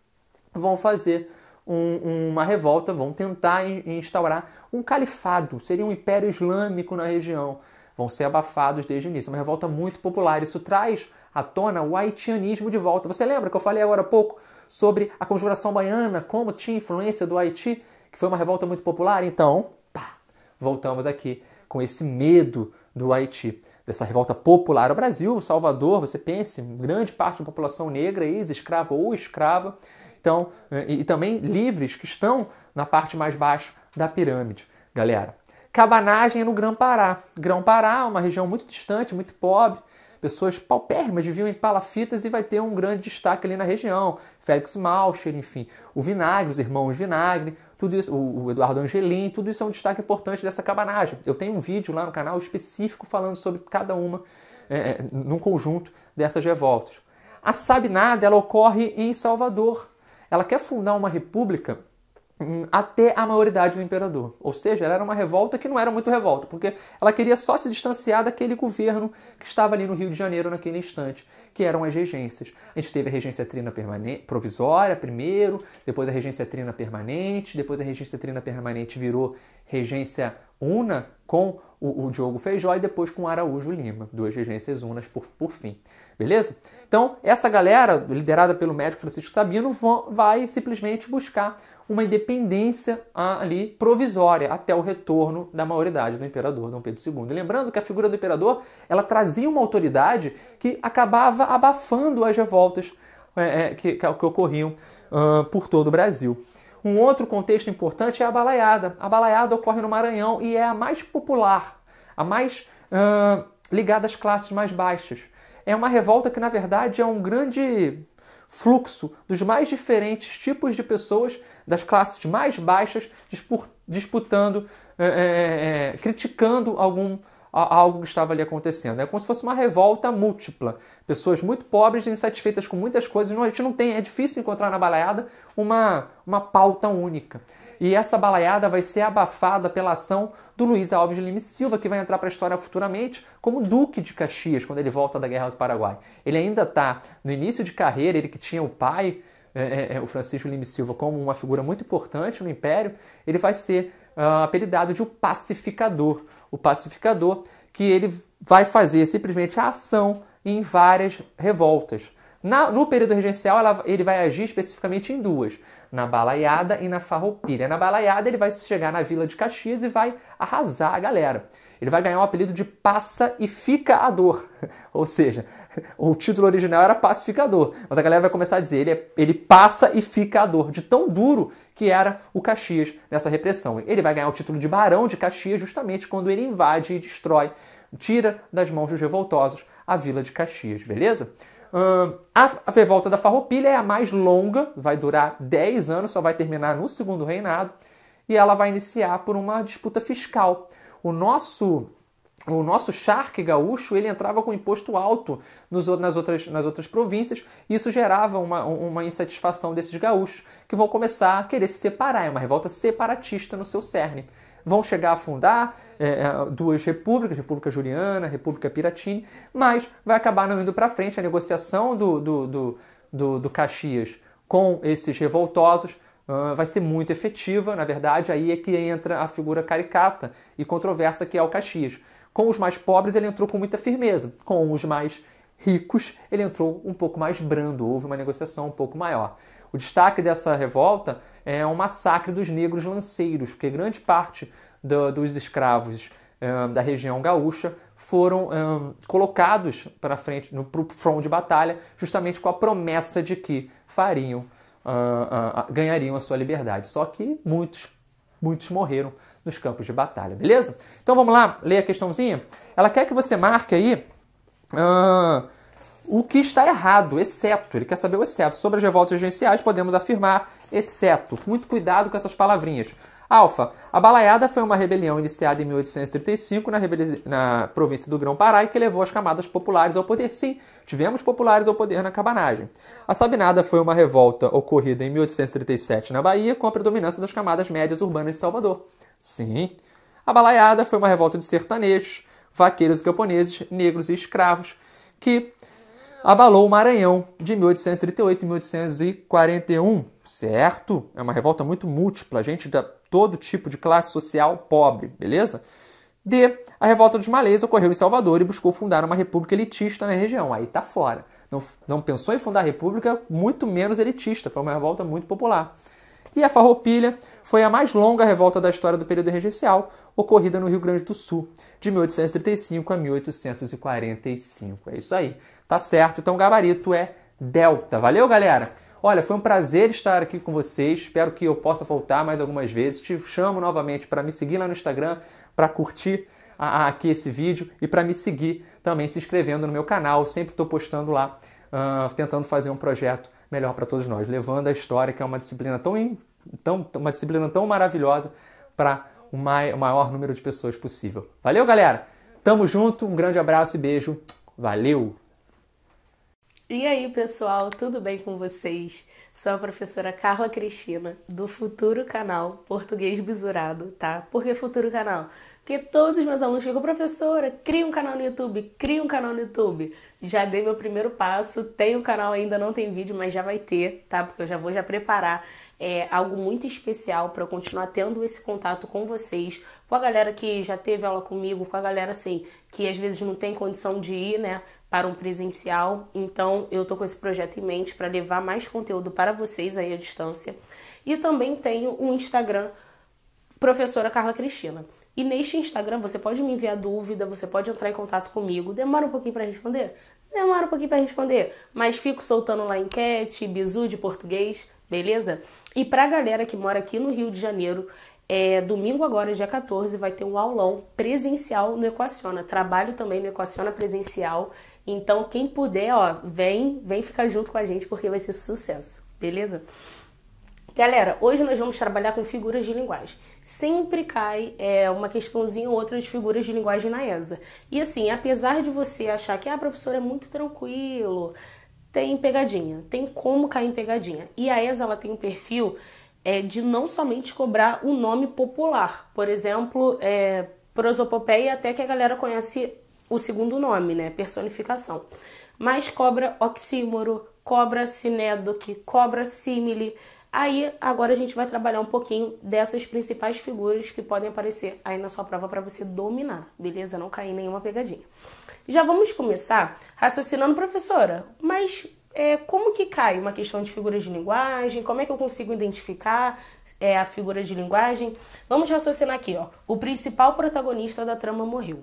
vão fazer uma revolta, vão tentar instaurar um califado, seria um império islâmico na região. Vão ser abafados desde o início. É uma revolta muito popular. Isso traz à tona o haitianismo de volta. Você lembra que eu falei agora há pouco sobre a Conjuração Baiana, como tinha influência do Haiti, que foi uma revolta muito popular? Então, voltamos aqui com esse medo do Haiti, dessa revolta popular. O Brasil, Salvador, você pense, grande parte da população negra, ex-escrava ou escrava, então, e também livres que estão na parte mais baixa da pirâmide, galera. Cabanagem é no Grão-Pará. Grão-Pará é uma região muito distante, muito pobre, pessoas paupérrimas viviam em palafitas e vai ter um grande destaque ali na região. Félix Malcher, enfim, o Vinagre, os irmãos Vinagre, tudo isso, o Eduardo Angelim, tudo isso é um destaque importante dessa cabanagem. Eu tenho um vídeo lá no canal específico falando sobre cada uma, num conjunto dessas revoltas. A Sabinada, ela ocorre em Salvador. Ela quer fundar uma república até a maioridade do imperador. Ou seja, ela era uma revolta que não era muito revolta, porque ela queria só se distanciar daquele governo que estava ali no Rio de Janeiro naquele instante, que eram as regências. A gente teve a regência trina provisória primeiro, depois a regência trina permanente, depois a regência trina permanente virou regência una com o Diogo Feijó e depois com Araújo Lima, 2 regências unas por fim. Beleza? Então, essa galera, liderada pelo médico Francisco Sabino, vai simplesmente buscar uma independência ali provisória até o retorno da maioridade do imperador Dom Pedro II. E lembrando que a figura do imperador, ela trazia uma autoridade que acabava abafando as revoltas que ocorriam por todo o Brasil. Um outro contexto importante é a balaiada. A balaiada ocorre no Maranhão e é a mais popular, a mais ligada às classes mais baixas. É uma revolta que, na verdade, é um grande fluxo dos mais diferentes tipos de pessoas das classes mais baixas disputando, criticando algo que estava ali acontecendo. É como se fosse uma revolta múltipla. Pessoas muito pobres, insatisfeitas com muitas coisas. A gente não tem, é difícil encontrar na balaiada uma pauta única. E essa balaiada vai ser abafada pela ação do Luiz Alves de Lima e Silva, que vai entrar para a história futuramente como Duque de Caxias, quando ele volta da Guerra do Paraguai. Ele ainda está no início de carreira, ele que tinha o pai, o Francisco Lima e Silva, como uma figura muito importante no Império, ele vai ser apelidado de o Pacificador. O Pacificador, que ele vai fazer simplesmente a ação em várias revoltas. No período regencial, ele vai agir especificamente em 2, na balaiada e na farroupilha. Na balaiada, ele vai chegar na Vila de Caxias e vai arrasar a galera. Ele vai ganhar o apelido de Pacificador, ou seja, o título original era Pacificador, mas a galera vai começar a dizer, ele passa e fica a dor, de tão duro que era o Caxias nessa repressão. Ele vai ganhar o título de Barão de Caxias justamente quando ele invade e destrói, tira das mãos dos revoltosos a Vila de Caxias, beleza? A revolta da Farroupilha é a mais longa, vai durar 10 anos, só vai terminar no segundo reinado, e ela vai iniciar por uma disputa fiscal. o nosso charque gaúcho, ele entrava com imposto alto nas outras províncias, e isso gerava uma insatisfação desses gaúchos, que vão começar a querer se separar. É uma revolta separatista no seu cerne. Vão chegar a fundar duas repúblicas, República Juliana, República Piratini, mas vai acabar não indo para frente. A negociação do Caxias com esses revoltosos vai ser muito efetiva. Na verdade, aí é que entra a figura caricata e controversa que é o Caxias. Com os mais pobres, ele entrou com muita firmeza. Com os mais ricos, ele entrou um pouco mais brando. Houve uma negociação um pouco maior. O destaque dessa revolta é o massacre dos negros lanceiros, porque grande parte dos escravos da região gaúcha foram colocados para frente, pro front de batalha, justamente com a promessa de que ganhariam a sua liberdade. Só que muitos morreram nos campos de batalha, beleza? Então vamos lá, ler a questãozinha. Ela quer que você marque aí o que está errado, exceto. Ele quer saber o exceto. Sobre as revoltas regenciais, podemos afirmar exceto. Muito cuidado com essas palavrinhas. Alfa, a Balaiada foi uma rebelião iniciada em 1835 na província do Grão-Pará e que levou as camadas populares ao poder. Sim, tivemos populares ao poder na cabanagem. A Sabinada foi uma revolta ocorrida em 1837 na Bahia com a predominância das camadas médias urbanas de Salvador. Sim. A Balaiada foi uma revolta de sertanejos, vaqueiros e camponeses, negros e escravos, que abalou o Maranhão de 1838 e 1841, certo? É uma revolta muito múltipla, gente de todo tipo de classe social pobre, beleza? D. A revolta dos malês ocorreu em Salvador e buscou fundar uma república elitista na região. Aí tá fora. Não pensou em fundar a república, muito menos elitista. Foi uma revolta muito popular. E a Farroupilha foi a mais longa revolta da história do período regencial, ocorrida no Rio Grande do Sul, de 1835 a 1845. É isso aí. Tá certo. Então o gabarito é Delta. Valeu, galera? Olha, foi um prazer estar aqui com vocês. Espero que eu possa voltar mais algumas vezes. Te chamo novamente para me seguir lá no Instagram, para curtir aqui esse vídeo e para me seguir também se inscrevendo no meu canal. Sempre estou postando lá, tentando fazer um projeto melhor para todos nós, levando a história, que é uma disciplina tão maravilhosa, para o maior número de pessoas possível. Valeu, galera? Tamo junto, um grande abraço e beijo. Valeu! E aí, pessoal, tudo bem com vocês? Sou a professora Carla Cristina, do futuro canal Português Bisurado, tá? Por que futuro canal? Porque todos os meus alunos ficam, professora, cria um canal no YouTube, cria um canal no YouTube. Já dei meu primeiro passo, tem um canal ainda, não tem vídeo, mas já vai ter, tá? Porque eu já vou preparar algo muito especial para eu continuar tendo esse contato com vocês, com a galera que já teve aula comigo, com a galera, assim, que às vezes não tem condição de ir, né, para um presencial. Então eu tô com esse projeto em mente para levar mais conteúdo para vocês aí à distância. E também tenho um Instagram, professora Carla Cristina. E neste Instagram você pode me enviar dúvida, você pode entrar em contato comigo. Demora um pouquinho para responder? Demora um pouquinho para responder, mas fico soltando lá enquete, bizu de português, beleza? E pra galera que mora aqui no Rio de Janeiro, domingo agora, dia 14, vai ter um aulão presencial no Equaciona. Trabalho também no Equaciona presencial. Então, quem puder, vem ficar junto com a gente, porque vai ser sucesso, beleza? Galera, hoje nós vamos trabalhar com figuras de linguagem. Sempre cai uma questãozinha ou outra de figuras de linguagem na ESA. E assim, apesar de você achar que a professora é muito tranquilo, tem pegadinha, tem como cair em pegadinha. E a ESA ela tem um perfil de não somente cobrar o nome popular. Por exemplo, prosopopeia, até que a galera conhece o segundo nome, né? Personificação. Mas cobra oxímoro, cobra sinédoque, cobra símile. Aí, agora a gente vai trabalhar um pouquinho dessas principais figuras que podem aparecer aí na sua prova para você dominar, beleza? Não cair em nenhuma pegadinha. Já vamos começar raciocinando, professora, mas como que cai uma questão de figuras de linguagem? Como é que eu consigo identificar a figura de linguagem? Vamos raciocinar aqui, ó. O principal protagonista da trama morreu.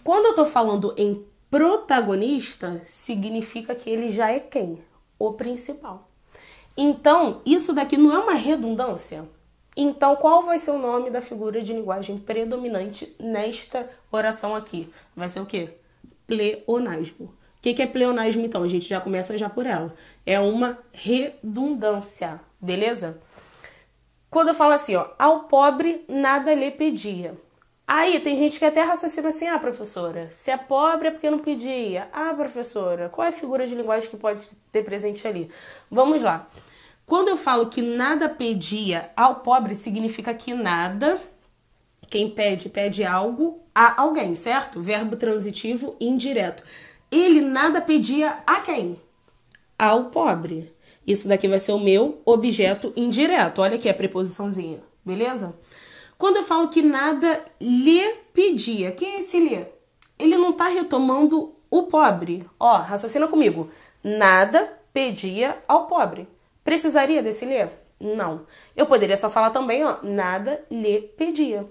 Quando eu tô falando em protagonista, significa que ele já é quem? O principal. Então, isso daqui não é uma redundância? Então, qual vai ser o nome da figura de linguagem predominante nesta oração aqui? Vai ser o quê? Pleonasmo. O que é pleonasmo, então? A gente já começa já por ela. É uma redundância, beleza? Quando eu falo assim, ó, ao pobre nada lhe pedia. Aí tem gente que até raciocina assim, ah, professora, se é pobre é porque não pedia. Ah, professora, qual é a figura de linguagem que pode ter presente ali? Vamos lá. Quando eu falo que nada pedia ao pobre, significa que nada, quem pede, pede algo a alguém, certo? Verbo transitivo indireto. Ele nada pedia a quem? Ao pobre. Isso daqui vai ser o meu objeto indireto. Olha aqui a preposiçãozinha, beleza? Quando eu falo que nada lhe pedia, quem é esse lhe? Ele não tá retomando o pobre. Ó, raciocina comigo. Nada pedia ao pobre. Precisaria desse lhe? Não. Eu poderia só falar também, ó, nada lhe pedia. O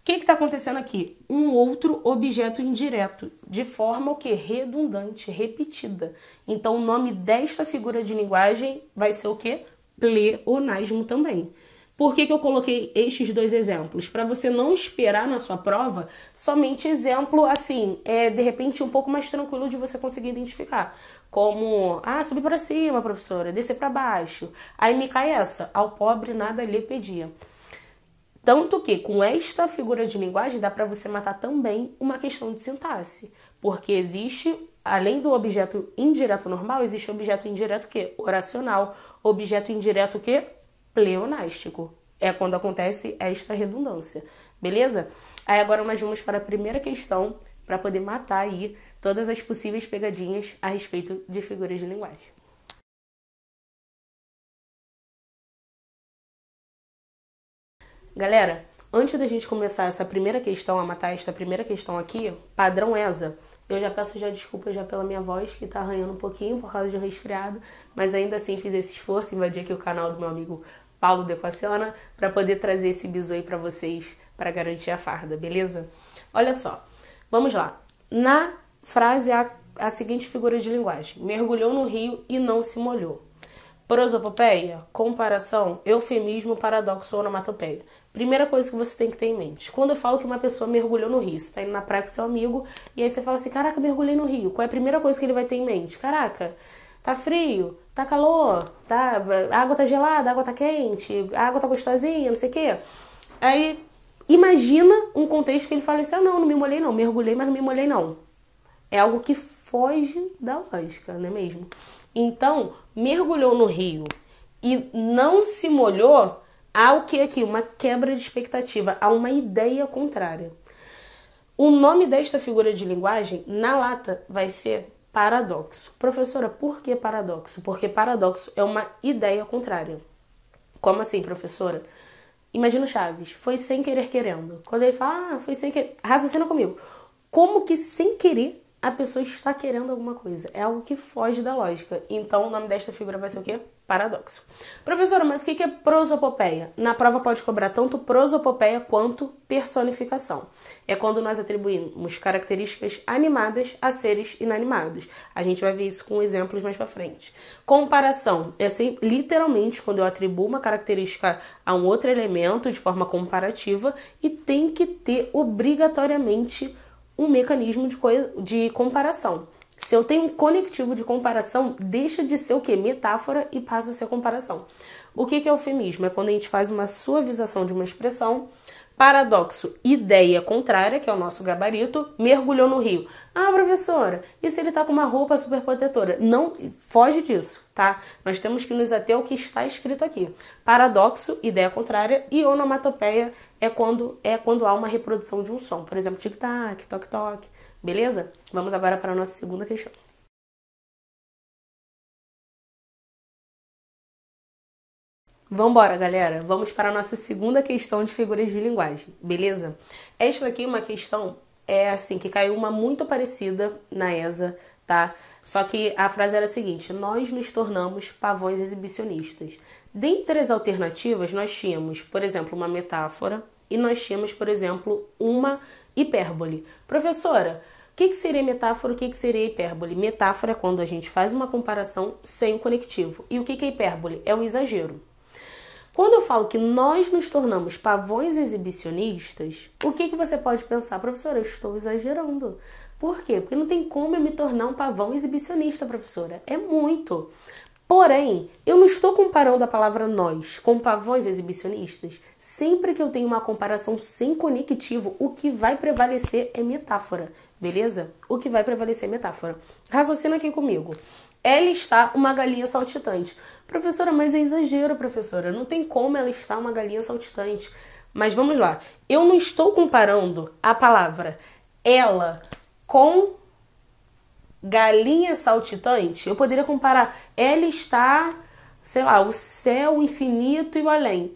que está acontecendo aqui? Um outro objeto indireto, de forma o quê? Redundante, repetida. Então, o nome desta figura de linguagem vai ser o quê? Pleonasmo também. Por que eu coloquei estes dois exemplos? Para você não esperar na sua prova somente exemplo, assim, de repente um pouco mais tranquilo de você conseguir identificar. Como, subir para cima, professora, descer para baixo. Aí me cai essa, ao pobre nada lhe pedia. Tanto que com esta figura de linguagem dá para você matar também uma questão de sintaxe. Porque existe, além do objeto indireto normal, existe o objeto indireto o quê? Oracional. Objeto indireto o quê? Pleonástico. É quando acontece esta redundância. Beleza? Aí agora nós vamos para a primeira questão para poder matar aí todas as possíveis pegadinhas a respeito de figuras de linguagem. Galera, antes da gente começar essa primeira questão, a matar esta primeira questão aqui, padrão ESA, eu já peço desculpas pela minha voz, que tá arranhando um pouquinho por causa de um resfriado, mas ainda assim fiz esse esforço, invadi aqui o canal do meu amigo Paulo de Equaciona, para poder trazer esse bizu aí para vocês, para garantir a farda, beleza? Olha só, vamos lá. Na frase há a seguinte figura de linguagem: mergulhou no rio e não se molhou. Prosopopeia, comparação, eufemismo, paradoxo ou onomatopeia. Primeira coisa que você tem que ter em mente. Quando eu falo que uma pessoa mergulhou no rio, você tá indo na praia com seu amigo, e aí você fala assim, caraca, mergulhei no rio. Qual é a primeira coisa que ele vai ter em mente? Caraca, tá frio, tá calor, a água tá gelada, a água tá quente, a água tá gostosinha, não sei o quê. Aí, imagina um contexto que ele fala assim, não me molhei não, mergulhei, mas não me molhei não. É algo que foge da lógica, não é mesmo? Então, mergulhou no rio e não se molhou, há o que aqui? Uma quebra de expectativa, há uma ideia contrária. O nome desta figura de linguagem, na lata, vai ser paradoxo. Professora, por que paradoxo? Porque paradoxo é uma ideia contrária. Como assim, professora? Imagina o Chaves, foi sem querer querendo. Quando ele fala, foi sem querer, raciocina comigo. Como que sem querer a pessoa está querendo alguma coisa? É algo que foge da lógica. Então, o nome desta figura vai ser o quê? Paradoxo. Professora, mas o que é prosopopeia? Na prova pode cobrar tanto prosopopeia quanto personificação. É quando nós atribuímos características animadas a seres inanimados. A gente vai ver isso com exemplos mais pra frente. Comparação. É assim, literalmente quando eu atribuo uma característica a um outro elemento de forma comparativa e tem que ter obrigatoriamente um mecanismo de comparação. Se eu tenho um conectivo de comparação, deixa de ser o quê? Metáfora e passa a ser comparação. O que é eufemismo? É quando a gente faz uma suavização de uma expressão. Paradoxo, ideia contrária, que é o nosso gabarito, mergulhou no rio. Ah, professora, e se ele tá com uma roupa super protetora? Não, foge disso, tá? Nós temos que nos ater ao que está escrito aqui. Paradoxo, ideia contrária, e onomatopeia é quando há uma reprodução de um som. Por exemplo, tic-tac, toc-toc, beleza? Vamos agora para a nossa segunda questão. Vambora, galera. Vamos para a nossa segunda questão de figuras de linguagem, beleza? Esta aqui é uma questão, que caiu uma muito parecida na ESA, tá? Só que a frase era a seguinte: nós nos tornamos pavões exibicionistas. Dentre as alternativas, nós tínhamos, por exemplo, uma metáfora e nós tínhamos, por exemplo, uma hipérbole. Professora, o que seria metáfora e o que seria hipérbole? Metáfora é quando a gente faz uma comparação sem o conectivo. E o que é hipérbole? É o exagero. Quando eu falo que nós nos tornamos pavões exibicionistas, o que você pode pensar? Professora, eu estou exagerando. Por quê? Porque não tem como eu me tornar um pavão exibicionista, professora. É muito. Porém, eu não estou comparando a palavra nós com pavões exibicionistas. Sempre que eu tenho uma comparação sem conectivo, o que vai prevalecer é metáfora, beleza? O que vai prevalecer é metáfora. Raciocina aqui comigo. Ela está uma galinha saltitante. Professora, mas é exagero, professora. Não tem como ela estar uma galinha saltitante. Mas vamos lá. Eu não estou comparando a palavra ela com galinha saltitante. Eu poderia comparar ela está, sei lá, o céu, o infinito e o além.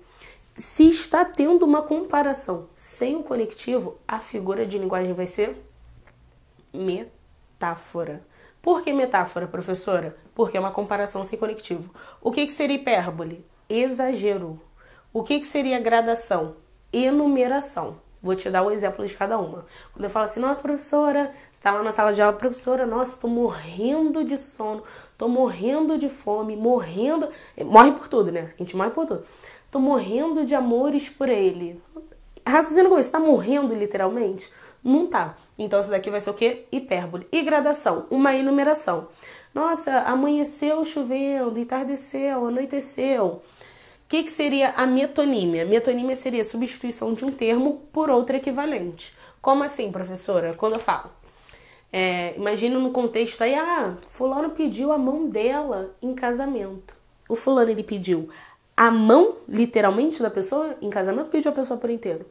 Se está tendo uma comparação sem o conectivo, a figura de linguagem vai ser metáfora. Por que metáfora, professora? Porque é uma comparação sem conectivo. O que seria hipérbole? Exagero. O que seria gradação? Enumeração. Vou te dar o exemplo de cada uma. Quando eu falo assim, nossa, professora, você está lá na sala de aula, professora, nossa, estou morrendo de sono, estou morrendo de fome, morrendo... Morre por tudo, né? A gente morre por tudo. Estou morrendo de amores por ele. Raciocina com isso, está morrendo literalmente? Não tá. Então isso daqui vai ser o quê? Hipérbole. E gradação? Uma enumeração. Nossa, amanheceu chovendo, entardeceu, anoiteceu. O que seria a metonímia? Metonímia seria a substituição de um termo por outro equivalente. Como assim, professora? Quando eu falo, imagina no contexto aí, fulano pediu a mão dela em casamento. O fulano, ele pediu a mão, literalmente, da pessoa em casamento, pediu a pessoa por inteiro?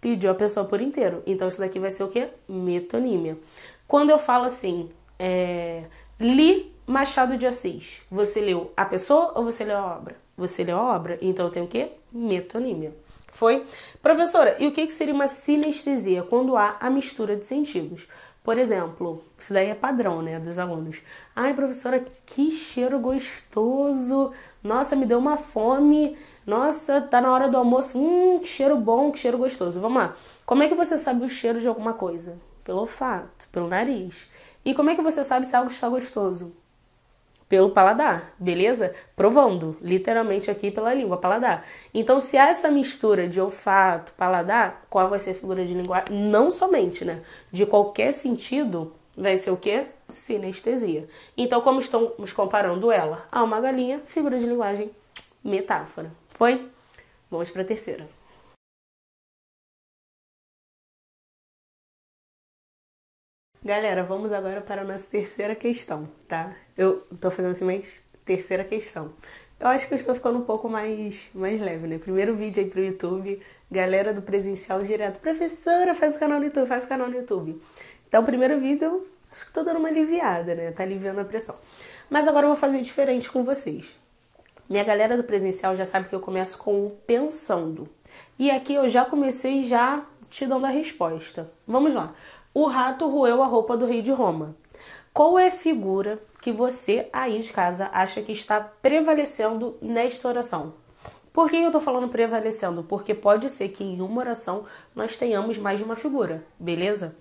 Pediu a pessoa por inteiro. Então isso daqui vai ser o quê? Metonímia. Quando eu falo assim, li Machado de Assis, você leu a pessoa ou você leu a obra? Você leu a obra, então tem o quê? Metonímia. Foi? Professora, e o que seria uma sinestesia? Quando há a mistura de sentidos. Por exemplo, isso daí é padrão, né, dos alunos. Ai, professora, que cheiro gostoso. Nossa, me deu uma fome. Nossa, tá na hora do almoço. Que cheiro bom, que cheiro gostoso. Vamos lá. Como é que você sabe o cheiro de alguma coisa? Pelo olfato, pelo nariz. E como é que você sabe se algo está gostoso? Pelo paladar, beleza? Provando, literalmente aqui pela língua, paladar. Então, se há essa mistura de olfato, paladar, qual vai ser a figura de linguagem? Não somente, né? De qualquer sentido, vai ser o quê? Sinestesia. Então, como estamos comparando ela a uma galinha, figura de linguagem, metáfora. Foi? Vamos para a terceira. Galera, vamos agora para a nossa terceira questão, tá? Eu tô fazendo assim, mas terceira questão. Eu acho que eu estou ficando um pouco mais leve, né? Primeiro vídeo aí pro YouTube, galera do presencial direto. Professora, faz o canal no YouTube, faz o canal no YouTube. Então, primeiro vídeo, eu acho que tô dando uma aliviada, né? Tá aliviando a pressão. Mas agora eu vou fazer diferente com vocês. Minha galera do presencial já sabe que eu começo com o pensando. E aqui eu já comecei já te dando a resposta. Vamos lá. O rato roeu a roupa do rei de Roma. Qual é a figura que você aí de casa acha que está prevalecendo nesta oração? Por que eu tô falando prevalecendo? Porque pode ser que em uma oração nós tenhamos mais de uma figura, beleza?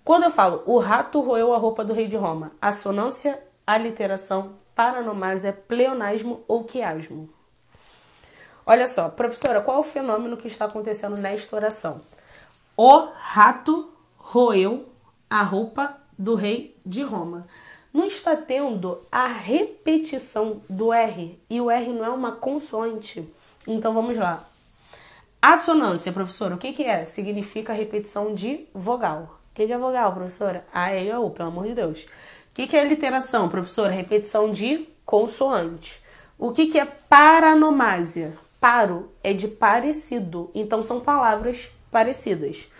Quando eu falo o rato roeu a roupa do rei de Roma, assonância, aliteração, paronomásia, pleonasmo ou quiasmo? Olha só, professora, qual é o fenômeno que está acontecendo nesta oração? O rato roeu a roupa do rei de Roma. Não está tendo a repetição do R, e o R não é uma consoante. Então vamos lá. Assonância, professora, o que é? Significa repetição de vogal. O que é vogal, professora? A, E, O, pelo amor de Deus. O que é aliteração, professora? Repetição de consoante. O que é paranomásia? Paro é de parecido, então são palavras parecidas.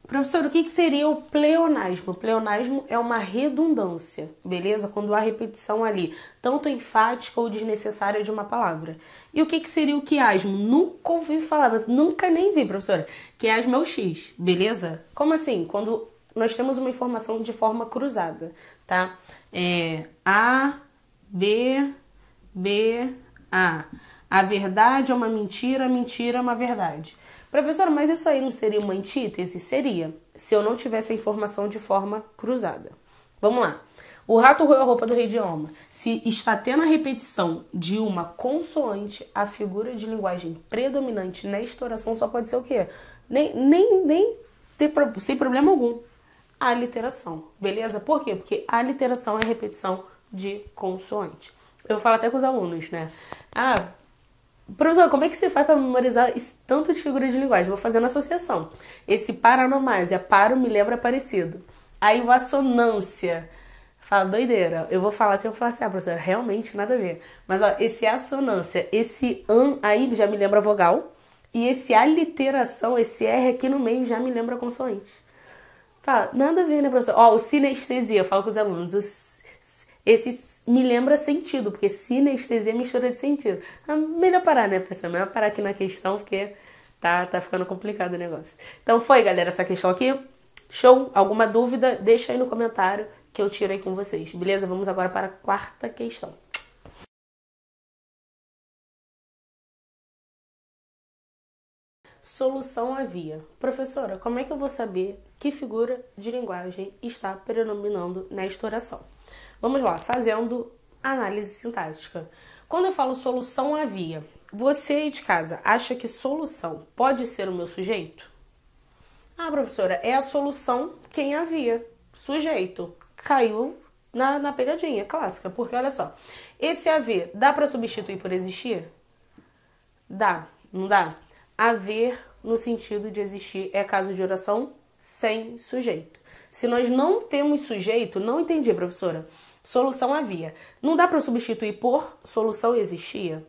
Professor, o que seria o pleonasmo? O pleonasmo é uma redundância, beleza? Quando há repetição ali, tanto enfática ou desnecessária de uma palavra. E o que seria o quiasmo? Nunca ouvi falar, mas nunca nem vi, professora. Quiasmo é o X, beleza? Como assim? Quando nós temos uma informação de forma cruzada, tá? A, B, B, A. A verdade é uma mentira, a mentira é uma verdade. Professora, mas isso aí não seria uma antítese? Seria, se eu não tivesse a informação de forma cruzada. Vamos lá. O rato roeu a roupa do rei de Roma. Se está tendo a repetição de uma consoante, a figura de linguagem predominante nesta oração só pode ser o quê? Sem problema algum. A aliteração, beleza? Por quê? Porque a aliteração é a repetição de consoante. eu falo até com os alunos, né? Ah, professor, como é que você faz para memorizar esse tanto de figuras de linguagem? Vou fazendo associação. Esse paranomásia, paro me lembra parecido. Aí o assonância, fala doideira. Eu vou falar assim, professora, realmente nada a ver. Mas ó, esse assonância, esse aí já me lembra vogal. E esse aliteração, esse R aqui no meio já me lembra consoante. Fala, nada a ver, né, professor? Ó, o sinestesia, eu falo com os alunos, esse me lembra sentido, porque sinestesia é mistura de sentido. Melhor parar, né, professor? Melhor parar aqui na questão, porque tá ficando complicado o negócio. Então foi, galera, essa questão aqui. Show? Alguma dúvida? Deixa aí no comentário que eu tiro aí com vocês. Beleza? Vamos agora para a quarta questão. Solução havia. Professora, como é que eu vou saber que figura de linguagem está predominando nesta oração? Vamos lá, fazendo análise sintática. Quando eu falo solução havia, você aí de casa acha que solução pode ser o meu sujeito? Ah, professora, é a solução quem havia. Sujeito. Caiu na pegadinha clássica, porque olha só. Esse haver dá para substituir por existir? Dá, não dá? Haver, no sentido de existir, é caso de oração sem sujeito. Se nós não temos sujeito, não entendi, professora. Solução havia. Não dá para substituir por solução existia?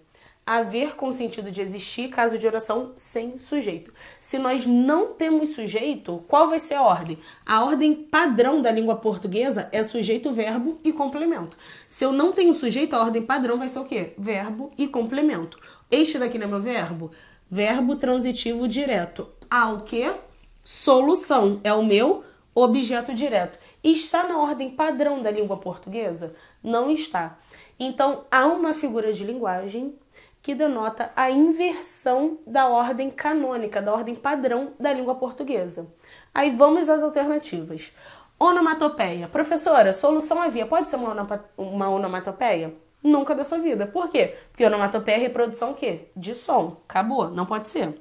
Haver com sentido de existir, caso de oração sem sujeito. Se nós não temos sujeito, qual vai ser a ordem? A ordem padrão da língua portuguesa é sujeito, verbo e complemento. Se eu não tenho sujeito, a ordem padrão vai ser o quê? Verbo e complemento. Este daqui não é meu verbo? Verbo transitivo direto. Ao quê? Solução. É o meu objeto direto. Está na ordem padrão da língua portuguesa? Não está. Então, há uma figura de linguagem que denota a inversão da ordem canônica, da ordem padrão da língua portuguesa. Aí vamos às alternativas. Onomatopeia. Professora, solução havia. Pode ser uma onomatopeia? Nunca da sua vida. Por quê? Porque onomatopeia é reprodução o quê? De som. Acabou. Não pode ser.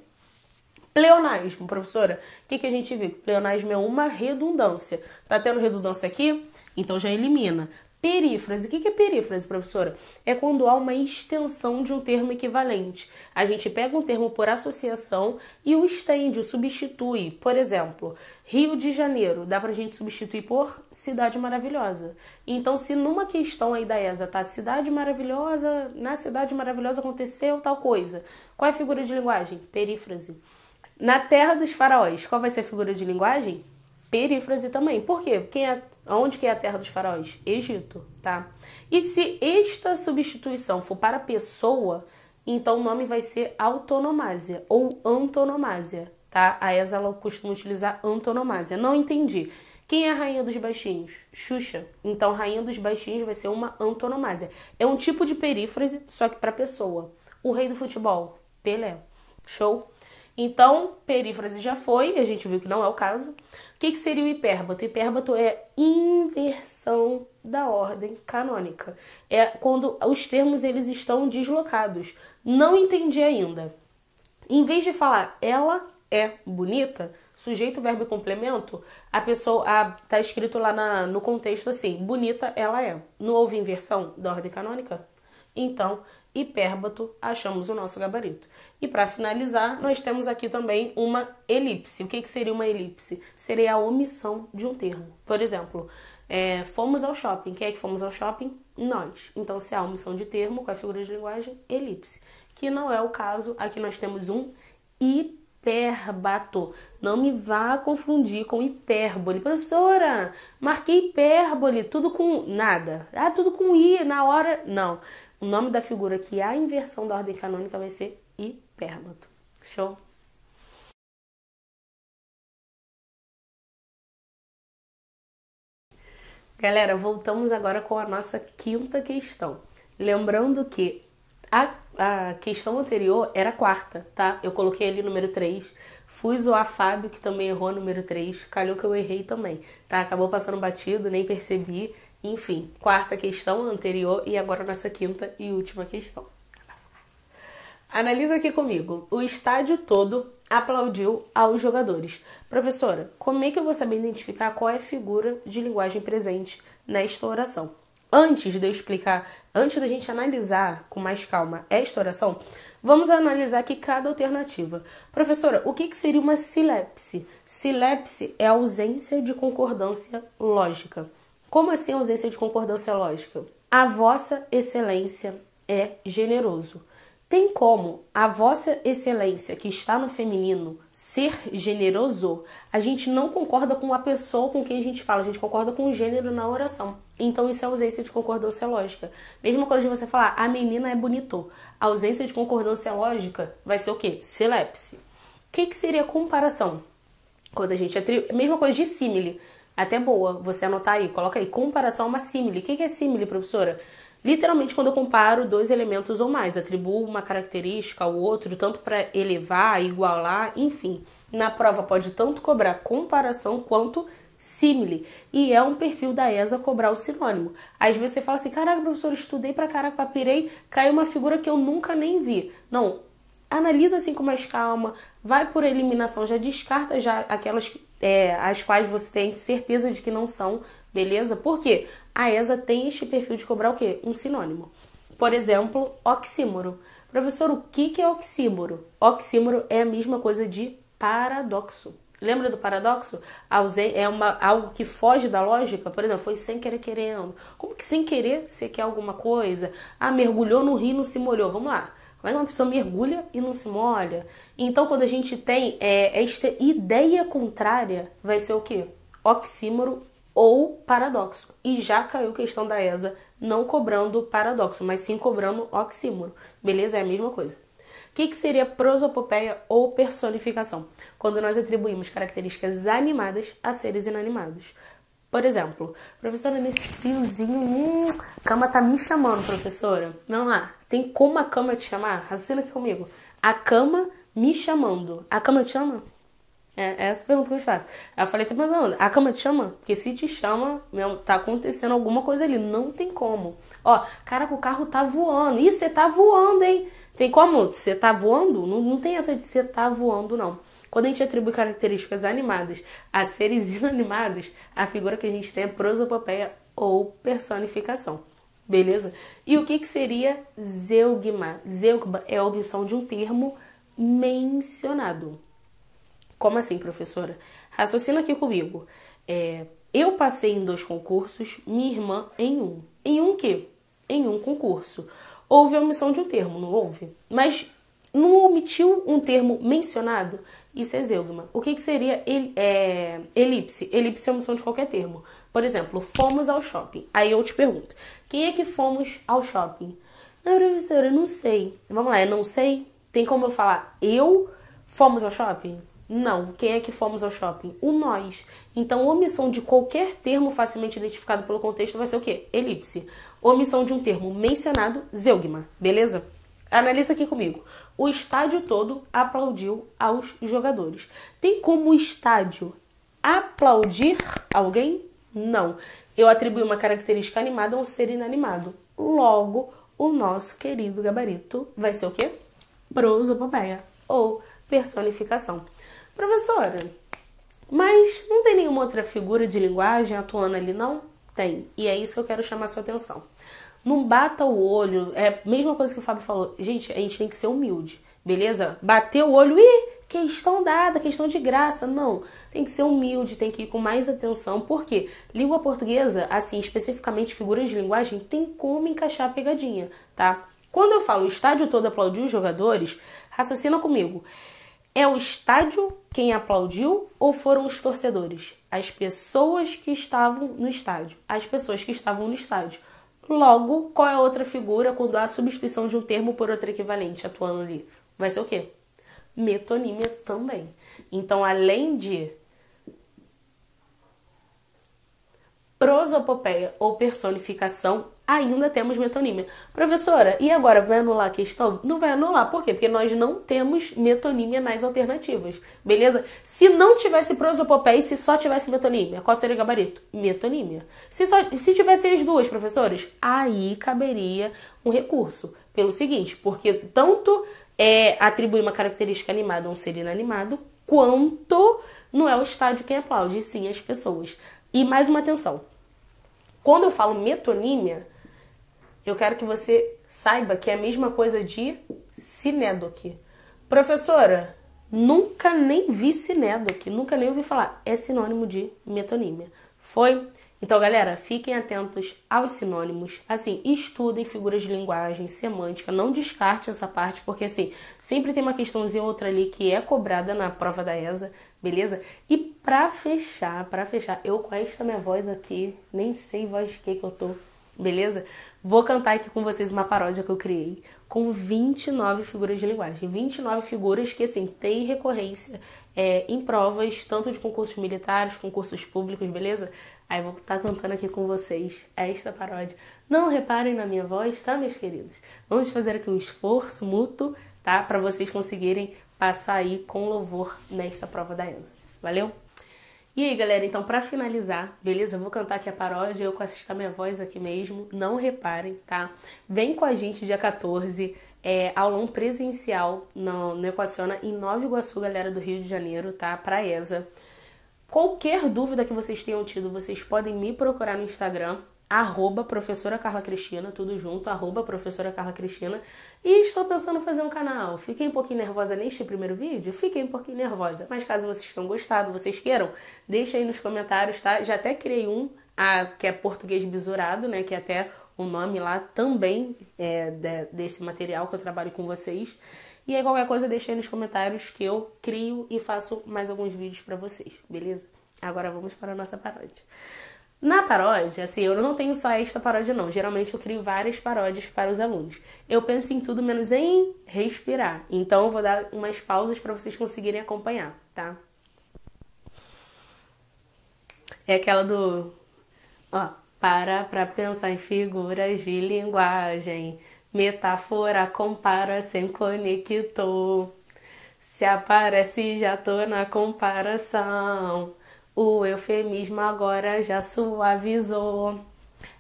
Pleonasmo, professora. O que a gente viu? Pleonasmo é uma redundância. Tá tendo redundância aqui? Então já elimina. Perífrase. O que é perífrase, professora? É quando há uma extensão de um termo equivalente. A gente pega um termo por associação e o estende, o substitui. Por exemplo, Rio de Janeiro. Dá pra gente substituir por Cidade Maravilhosa. Então, se numa questão aí da ESA tá Cidade Maravilhosa, na Cidade Maravilhosa aconteceu tal coisa. Qual é a figura de linguagem? Perífrase. Na Terra dos Faraós, qual vai ser a figura de linguagem? Perífrase também. Por quê? Porque onde que é a Terra dos Faraós? Egito, tá? E se esta substituição for para pessoa, então o nome vai ser autonomásia ou antonomásia, tá? A ESA ela costuma utilizar antonomásia. Não entendi. Quem é a Rainha dos Baixinhos? Xuxa. Então, Rainha dos Baixinhos vai ser uma antonomásia. É um tipo de perífrase, só que para pessoa. O rei do futebol? Pelé. Show? Então, perífrase já foi, a gente viu que não é o caso. O que seria o hipérbato? O hipérbato é inversão da ordem canônica. É quando os termos eles estão deslocados. Não entendi ainda. Em vez de falar ela é bonita, sujeito, verbo e complemento, a pessoa tá escrito lá no contexto assim, bonita ela é. Não houve inversão da ordem canônica? Então, hipérbato, achamos o nosso gabarito. E para finalizar, nós temos aqui também uma elipse. O que seria uma elipse? Seria a omissão de um termo. Por exemplo, fomos ao shopping. Quem é que fomos ao shopping? Nós. Então, se há omissão de termo, com a figura de linguagem? Elipse. Que não é o caso. Aqui nós temos um hipérbato. Não me vá confundir com hipérbole. Professora, marquei hipérbole. Tudo com nada. Ah, tudo com i na hora. Não. O nome da figura que há inversão da ordem canônica vai ser hipérbato. Show? Galera, voltamos agora com a nossa quinta questão. Lembrando que a questão anterior era a quarta, tá? Eu coloquei ali número 3. Fui zoar Fábio, que também errou número 3. Calhou que eu errei também, tá? Acabou passando batido, nem percebi. Enfim, quarta questão anterior e agora nossa quinta e última questão. Analisa aqui comigo. O estádio todo aplaudiu aos jogadores. Professora, como é que eu vou saber identificar qual é a figura de linguagem presente nesta oração? antes de eu explicar, antes da gente analisar com mais calma esta oração, vamos analisar aqui cada alternativa. Professora, o que seria uma silepse? Silepse é a ausência de concordância lógica. Como assim ausência de concordância lógica? A vossa excelência é generoso. Tem como a vossa excelência, que está no feminino, ser generoso? A gente não concorda com a pessoa com quem a gente fala, a gente concorda com o gênero na oração. Então isso é ausência de concordância lógica. Mesma coisa de você falar, a menina é bonito. A ausência de concordância lógica vai ser o quê? Silepse. O que seria comparação? Quando a gente atribui... Mesma coisa de símile. Até boa, você anotar aí, coloca aí, comparação a uma símile. O que é símile, professora? Literalmente, quando eu comparo dois elementos ou mais, atribuo uma característica ao outro, tanto para elevar, igualar, enfim. Na prova pode tanto cobrar comparação quanto símile. E é um perfil da ESA cobrar o sinônimo. Às vezes você fala assim, caraca, professor, estudei pra caraca, papirei, caiu uma figura que eu nunca nem vi. Não, analisa assim com mais calma, vai por eliminação, já descarta já aquelas as quais você tem certeza de que não são, beleza? Por quê? A ESA tem este perfil de cobrar o quê? Um sinônimo. Por exemplo, oxímoro. Professor, o que é oxímoro? Oxímoro é a mesma coisa de paradoxo. Lembra do paradoxo? É algo que foge da lógica. Por exemplo, foi sem querer querendo. Como que sem querer você quer alguma coisa? Ah, mergulhou no rio e não se molhou. Vamos lá. Como é que uma pessoa mergulha e não se molha? Então, quando a gente tem esta ideia contrária, vai ser o quê? Oxímoro ou paradoxo. E já caiu a questão da ESA não cobrando paradoxo, mas sim cobrando oxímoro. Beleza? É a mesma coisa. O que seria prosopopeia ou personificação? Quando nós atribuímos características animadas a seres inanimados. Por exemplo, professora, nesse friozinho, a cama tá me chamando, professora. Vamos lá. Tem como a cama te chamar? Raciocina aqui comigo. A cama me chamando. A cama te chama? É essa pergunta que eu faço. Eu falei, tá pensando, a cama te chama? Porque se te chama, tá acontecendo alguma coisa ali. Não tem como. Ó, caraca, o carro tá voando. Ih, você tá voando, hein? Tem como? Você tá voando? Não tem essa de você tá voando, não. Quando a gente atribui características animadas a seres inanimados, a figura que a gente tem é prosopopeia ou personificação. Beleza? E o que seria zeugma? Zeugma é a omissão de um termo mencionado. Como assim, professora? Raciocina aqui comigo. Eu passei em 2 concursos, minha irmã em um. Em um quê? Em um concurso. Houve a omissão de um termo, não houve? Mas não omitiu um termo mencionado? Isso é zeugma. O que seria elipse? Elipse é a omissão de qualquer termo. Por exemplo, fomos ao shopping. Aí eu te pergunto, quem é que fomos ao shopping? Não, professora, não sei. Vamos lá, eu não sei? Tem como eu falar eu fomos ao shopping? Não. Quem é que fomos ao shopping? O nós. Então, omissão de qualquer termo facilmente identificado pelo contexto vai ser o quê? Elipse. Omissão de um termo mencionado, zeugma. Beleza? Analisa aqui comigo. O estádio todo aplaudiu aos jogadores. Tem como o estádio aplaudir alguém? Não. Eu atribuí uma característica animada a um ser inanimado. Logo, o nosso querido gabarito vai ser o quê? Prosopopeia ou personificação. Professora, mas não tem nenhuma outra figura de linguagem atuando ali, não? Tem. E é isso que eu quero chamar a sua atenção. Não bata o olho, é a mesma coisa que o Fábio falou. Gente, a gente tem que ser humilde, beleza? Bater o olho, questão dada, questão de graça. Não, tem que ser humilde, tem que ir com mais atenção. Por quê? Língua portuguesa, assim, especificamente figuras de linguagem, tem como encaixar a pegadinha, tá? Quando eu falo o estádio todo aplaudiu os jogadores, raciocina comigo. É o estádio quem aplaudiu ou foram os torcedores? As pessoas que estavam no estádio. As pessoas que estavam no estádio. Logo, qual é a outra figura quando há substituição de um termo por outro equivalente atuando ali? Vai ser o quê? Metonímia também. Então, além de prosopopeia ou personificação, ainda temos metonímia. Professora, e agora vai anular a questão? Não vai anular, por quê? Porque nós não temos metonímia nas alternativas, beleza? Se não tivesse prosopopeia e se só tivesse metonímia, qual seria o gabarito? Metonímia. Se tivesse as duas, professores, aí caberia um recurso. Pelo seguinte, porque tanto atribui uma característica animada a um ser inanimado, quanto não é o estádio quem aplaude, e sim as pessoas. E mais uma atenção. Quando eu falo metonímia, eu quero que você saiba que é a mesma coisa de sinédoque. Professora, nunca nem vi sinédoque, nunca nem ouvi falar. É sinônimo de metonímia. Foi? Então, galera, fiquem atentos aos sinônimos. Assim, estudem figuras de linguagem, semântica, não descarte essa parte, porque assim, sempre tem uma questãozinha ou outra ali que é cobrada na prova da ESA, beleza? E pra fechar, eu com esta minha voz aqui, nem sei voz de que eu tô, beleza? Vou cantar aqui com vocês uma paródia que eu criei com 29 figuras de linguagem. 29 figuras que, assim, tem recorrência em provas, tanto de concursos militares, concursos públicos, beleza? Aí eu vou estar cantando aqui com vocês esta paródia. Não reparem na minha voz, tá, meus queridos? Vamos fazer aqui um esforço mútuo, tá? Para vocês conseguirem passar aí com louvor nesta prova da ESA. Valeu? E aí, galera, então pra finalizar, beleza? Eu vou cantar aqui a paródia, eu com a minha voz aqui mesmo, não reparem, tá? Vem com a gente dia 14, aulão presencial no Equaciona em Nova Iguaçu, galera do Rio de Janeiro, tá? Pra ESA. Qualquer dúvida que vocês tenham tido, vocês podem me procurar no Instagram, @professora Carla Cristina, tudo junto, @professora Carla Cristina. E estou pensando em fazer um canal. Fiquei um pouquinho nervosa neste primeiro vídeo? Fiquei um pouquinho nervosa. Mas caso vocês tenham gostado, vocês queiram, deixa aí nos comentários, tá? Já até criei um, que é Português Bisurado, né? Que é até o nome lá também desse material que eu trabalho com vocês. E aí qualquer coisa deixa aí nos comentários que eu crio e faço mais alguns vídeos pra vocês, beleza? Agora vamos para a nossa paródia. Na paródia, assim, eu não tenho só esta paródia não. Geralmente eu crio várias paródias para os alunos. Eu penso em tudo menos em respirar. Então eu vou dar umas pausas para vocês conseguirem acompanhar, tá? É aquela do... Para pra pensar em figuras de linguagem. Metáfora, compara, sem conector. Se aparece, já tô na comparação. O eufemismo agora já suavizou.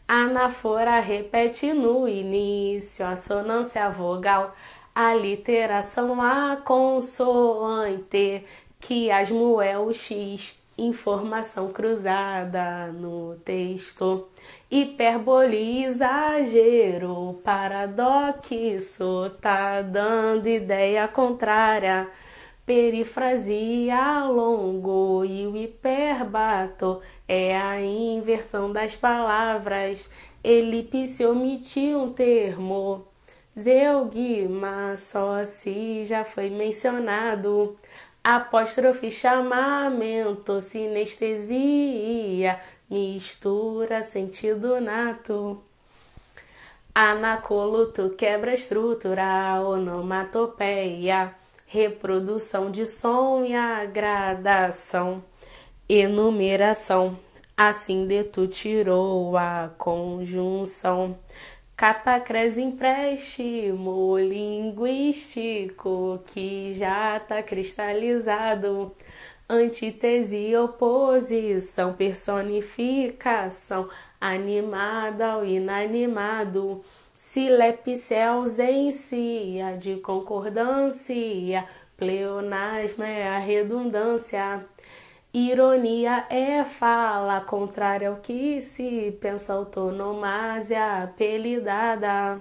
Anafora repete no início, a sonância vogal, a literação, a consoante, quiasmo é o X, informação cruzada no texto. Hipérbole, exagero, paradoxo, tá dando ideia contrária. Perifrasia, longo e o hiperbato é a inversão das palavras. Elipse omitiu um termo. Zeugma só se já foi mencionado. Apóstrofe, chamamento, sinestesia, mistura, sentido nato. Anacoluto, quebra estrutural, onomatopeia, reprodução de som e agradação, enumeração, assim de tu tirou a conjunção. Catacrese, empréstimo linguístico que já tá cristalizado. Antítese, oposição, personificação, animada ao inanimado. Silepse, ausência de concordância. Pleonasmo é a redundância. Ironia é fala contrária ao que se pensa, autonomásia apelidada.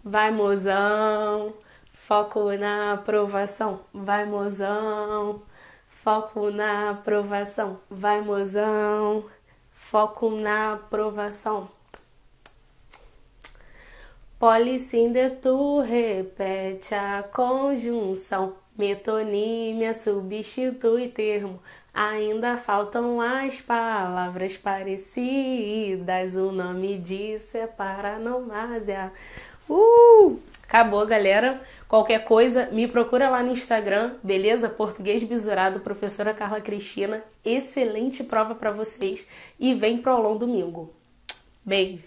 Vai, mozão, foco na aprovação. Vai, mozão, foco na aprovação. Vai, mozão, foco na aprovação. Polissindeto repete a conjunção. Metonímia substitui termo. Ainda faltam as palavras parecidas. O nome disso é paranomásia. Acabou, galera. Qualquer coisa, me procura lá no Instagram, beleza? Português Bisurado, professora Carla Cristina. Excelente prova para vocês. E vem pro aulão domingo. Beijo.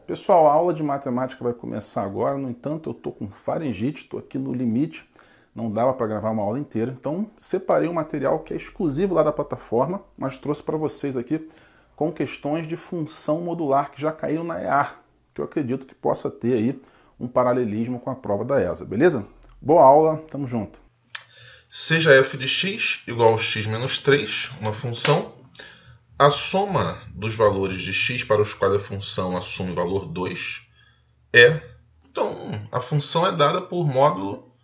Pessoal, a aula de matemática vai começar agora. No entanto, eu tô com faringite, tô aqui no limite. Não dava para gravar uma aula inteira, então separei um material que é exclusivo lá da plataforma, mas trouxe para vocês aqui com questões de função modular que já caíram na EAR, que eu acredito que possa ter aí um paralelismo com a prova da ESA, beleza? Boa aula, tamo junto. Seja f de x igual a x menos 3, uma função, a soma dos valores de x para os quais a função assume o valor 2 então, a função é dada por módulo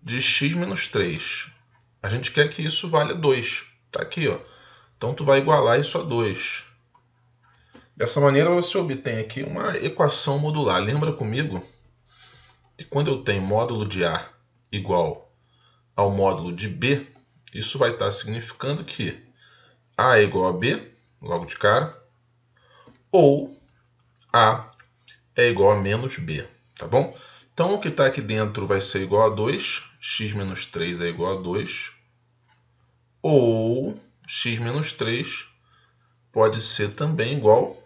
de x menos 3. A gente quer que isso valha 2. Está aqui, ó. Então, tu vai igualar isso a 2. Dessa maneira, você obtém aqui uma equação modular. Lembra comigo que quando eu tenho módulo de A igual ao módulo de B, isso vai estar significando que A é igual a B, logo de cara, ou A é igual a menos B, tá bom? Então, o que está aqui dentro vai ser igual a 2, x menos 3 é igual a 2, ou x menos 3 pode ser também igual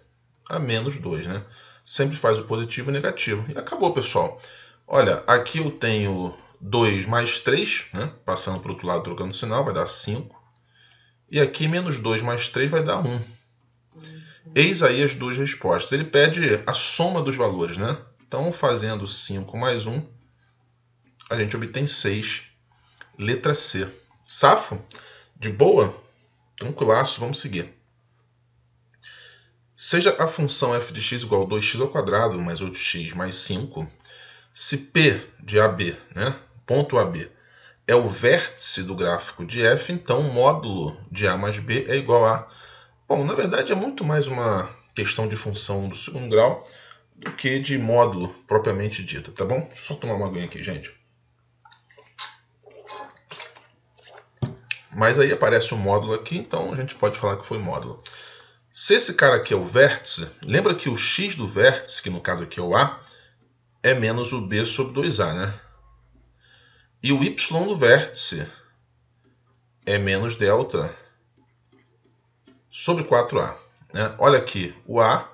a menos 2, né? Sempre faz o positivo e o negativo. E acabou, pessoal. Olha, aqui eu tenho 2 mais 3, né? Passando para o outro lado, trocando o sinal, vai dar 5. E aqui menos 2 mais 3 vai dar 1. Eis aí as duas respostas. Ele pede a soma dos valores, né? Então, fazendo 5 mais 1, a gente obtém 6. Letra C. Safo? De boa? Tranquilaço, vamos seguir. Seja a função f de x igual a 2x ao quadrado mais 8x mais 5, se P de AB, né, ponto AB, é o vértice do gráfico de f, então o módulo de A mais B é igual a... Bom, na verdade é muito mais uma questão de função do segundo grau do que de módulo propriamente dita, tá bom? Deixa eu só tomar uma aguinha aqui, gente. Mas aí aparece o módulo aqui, então a gente pode falar que foi módulo. Se esse cara aqui é o vértice, lembra que o x do vértice, que no caso aqui é o A, é menos o B sobre 2A, né? E o y do vértice é menos delta sobre 4A. Né? Olha aqui o A,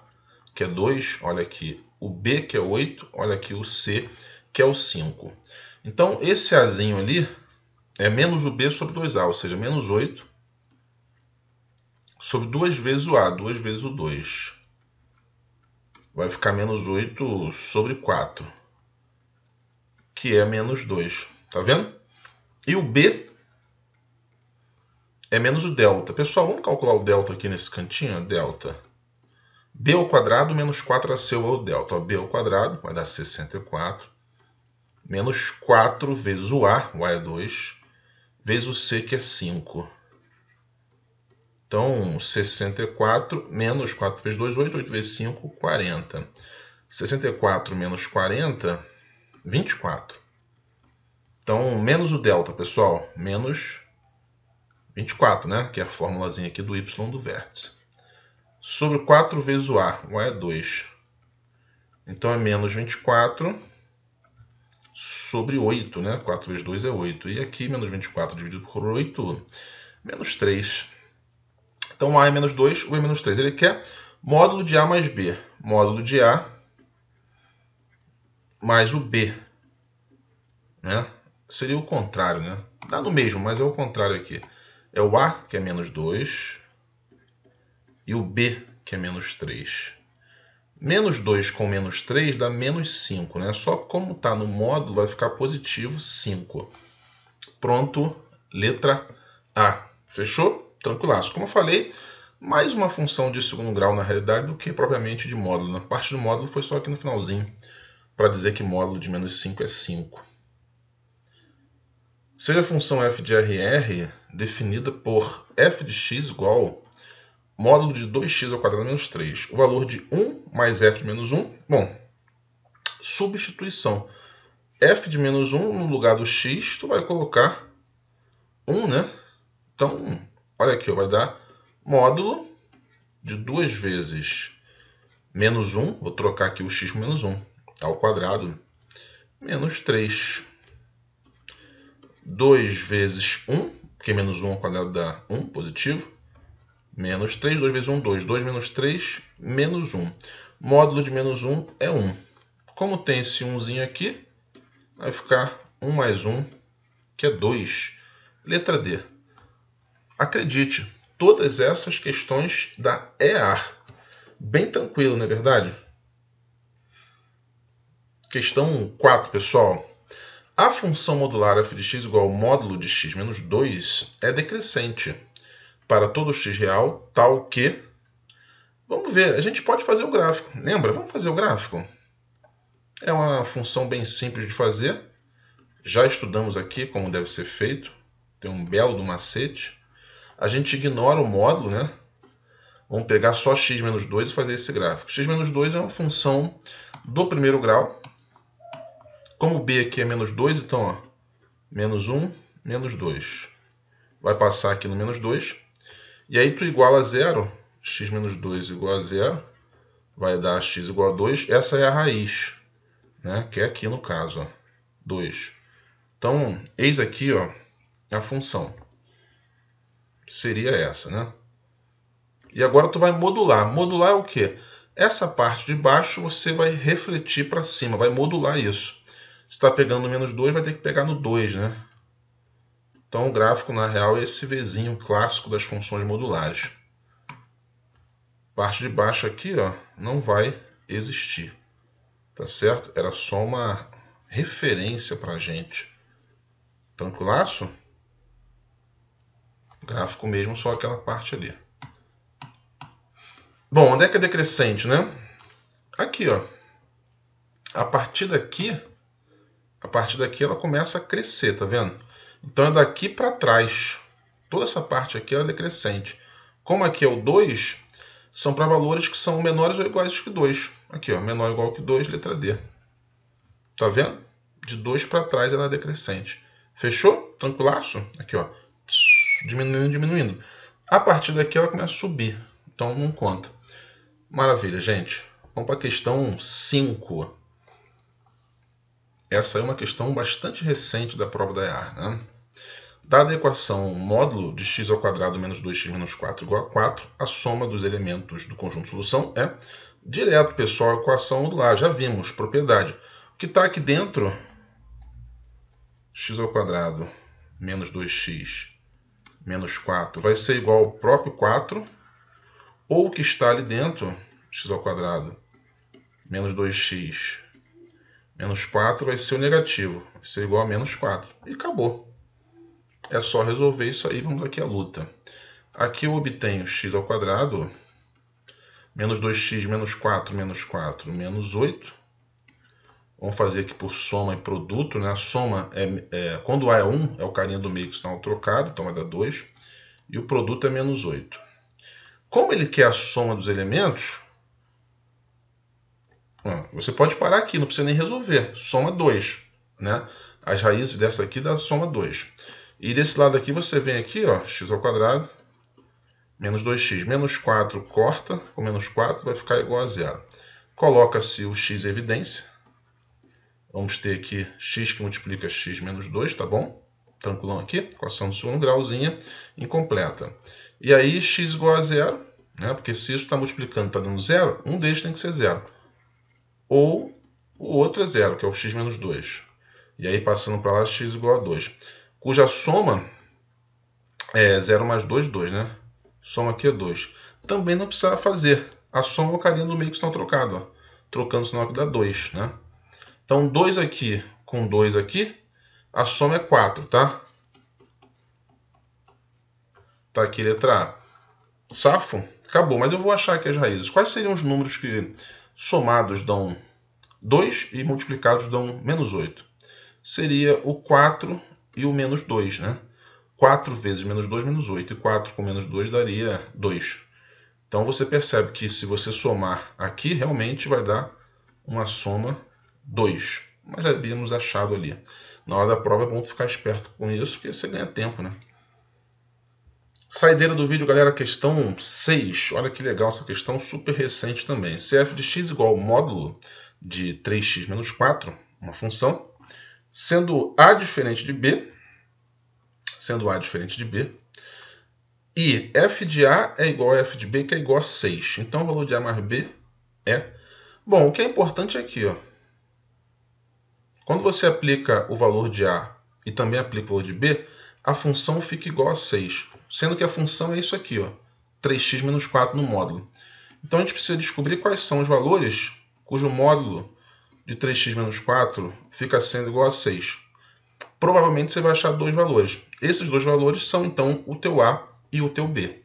que é 2, olha aqui o B, que é 8, olha aqui o C, que é o 5. Então, esse Azinho ali é menos o B sobre 2A, ou seja, menos 8 sobre 2 vezes o A, 2 vezes o 2. Vai ficar menos 8 sobre 4, que é menos 2. Tá vendo? E o B é menos o delta. Pessoal, vamos calcular o delta aqui nesse cantinho. Delta. B ao quadrado menos 4AC é o delta. B ao quadrado vai dar 64. Menos 4 vezes o A é 2, vezes o C, que é 5. Então, 64 menos 4 vezes 2, 8. 8 vezes 5, 40. 64 menos 40, 24. Então, menos o delta, pessoal, menos 24, né? Que é a formulazinha aqui do y do vértice. Sobre 4 vezes o A é 2. Então, é menos 24 sobre 8, né? 4 vezes 2 é 8. E aqui, menos 24 dividido por 8, menos 3. Então, A é menos 2, o é menos 3. Ele quer módulo de A mais B. Módulo de A mais o B. Né? Seria o contrário, né? Dá no mesmo, mas é o contrário aqui. É o A, que é menos 2, e o B, que é menos 3. Menos 2 com menos 3 dá menos 5, né? Só como está no módulo, vai ficar positivo 5. Pronto, letra A. Fechou? Tranquilaço. Como eu falei, mais uma função de segundo grau na realidade do que propriamente de módulo. Na parte do módulo foi só aqui no finalzinho, para dizer que módulo de menos 5 é 5. Seja a função f de RR definida por f de x igual módulo de 2x ao quadrado menos 3. O valor de 1 mais f de menos 1. Bom, substituição. F de menos 1 no lugar do x, tu vai colocar 1, né? Então, olha aqui, vai dar módulo de 2 vezes menos 1. Vou trocar aqui o x por menos 1 ao quadrado menos 3. 2 vezes 1, porque menos 1 ao quadrado dá 1, positivo. Menos 3, 2 vezes 1, 2. 2 menos 3, menos 1. Módulo de menos 1 é 1. Como tem esse 1zinho aqui, vai ficar 1 mais 1, que é 2. Letra D. Acredite, todas essas questões da EAR. Bem tranquilo, não é verdade? Questão 4, pessoal. A função modular f de x igual ao módulo de x menos 2 é decrescente. para todo x real, tal que... Vamos ver, a gente pode fazer o gráfico. Lembra? Vamos fazer o gráfico? É uma função bem simples de fazer. Já estudamos aqui como deve ser feito. Tem um belo do macete. A gente ignora o módulo, né? Vamos pegar só x menos 2 e fazer esse gráfico. X menos 2 é uma função do primeiro grau. Como b aqui é menos 2, então, ó, menos 1, menos 2. Vai passar aqui no menos 2. E aí tu iguala a 0. X menos 2 igual a 0. Vai dar x igual a 2. Essa é a raiz, né? Que é aqui no caso, ó, 2. Então, eis aqui, ó, a função. Seria essa, né? E agora tu vai modular. Modular é o quê? Essa parte de baixo você vai refletir para cima, vai modular isso. Se está pegando no menos 2, vai ter que pegar no 2, né? Então o gráfico, na real, é esse Vzinho clássico das funções modulares. Parte de baixo aqui, ó, não vai existir. Tá certo? Era só uma referência para a gente. Tranquilaço? Gráfico mesmo, só aquela parte ali. Bom, onde é que é decrescente, né? Aqui, ó. A partir daqui ela começa a crescer, tá vendo? Então é daqui para trás. Toda essa parte aqui é decrescente. Como aqui é o 2, são para valores que são menores ou iguais que 2. Aqui, ó, menor ou igual que 2, letra D. Tá vendo? De 2 para trás ela é decrescente. Fechou? Tranquilaço? Aqui, ó. Diminuindo, diminuindo. A partir daqui ela começa a subir. Então não conta. Maravilha, gente. Vamos para a questão 5. Essa é uma questão bastante recente da prova da EAR, né? Dada a equação módulo de x ao quadrado menos 2x menos 4 igual a 4, a soma dos elementos do conjunto de solução é direto, pessoal, a equação modular. Já vimos, propriedade. O que está aqui dentro, x ao quadrado menos 2x menos 4, vai ser igual ao próprio 4, ou o que está ali dentro, x ao quadrado menos 2x menos 4, vai ser o negativo, vai ser igual a menos 4. E acabou. É só resolver isso aí, vamos aqui à luta. Aqui eu obtenho x ao quadrado, menos 2x menos 4, menos 8. Vamos fazer aqui por soma e produto, né? A soma, quando A é 1, é o carinha do meio que está trocado, então vai dar 2. E o produto é menos 8. Como ele quer a soma dos elementos, você pode parar aqui, não precisa nem resolver. Soma 2, né? As raízes dessa aqui dá soma 2. E desse lado aqui você vem aqui, ó, x ao quadrado, menos 2x, menos 4 corta, com menos 4 vai ficar igual a 0. Coloca-se o x em evidência. Vamos ter aqui x que multiplica x menos 2, tá bom? Tranquilão aqui, equação do segundo grauzinha, incompleta. E aí x igual a 0, né? Porque se isso está multiplicando, está dando 0, um deles tem que ser 0. Ou o outro é 0, que é o x menos 2. E aí passando para lá, x igual a 2. Cuja soma é 0 mais 2, 2, né? Soma aqui é 2. Também não precisa fazer. A soma é o carinha do meio que estão trocados, ó. Trocando, senão aqui dá 2, né? Então 2 aqui com 2 aqui, a soma é 4, tá? Tá aqui letra A. Safo? Acabou, mas eu vou achar aqui as raízes. Quais seriam os números que somados dão 2 e multiplicados dão menos 8? Seria o 4 e o menos 2, né? 4 vezes menos 2, menos 8. E 4 com menos 2 daria 2. Então você percebe que se você somar aqui, realmente vai dar uma soma 2. Mas já havíamos achado ali. Na hora da prova é bom ficar esperto com isso, porque você ganha tempo, né? Saideira do vídeo, galera, questão 6. Olha que legal essa questão, super recente também. Se f de x igual ao módulo de 3x menos 4, uma função, sendo a diferente de b, e f de a é igual a f de b, que é igual a 6. Então o valor de a mais b é... Bom, o que é importante é aqui, ó. Quando você aplica o valor de a e também aplica o valor de b, a função fica igual a 6. Sendo que a função é isso aqui, ó, 3x menos 4 no módulo. Então a gente precisa descobrir quais são os valores cujo módulo de 3x menos 4 fica sendo igual a 6. Provavelmente você vai achar dois valores. Esses dois valores são então o teu a e o teu b.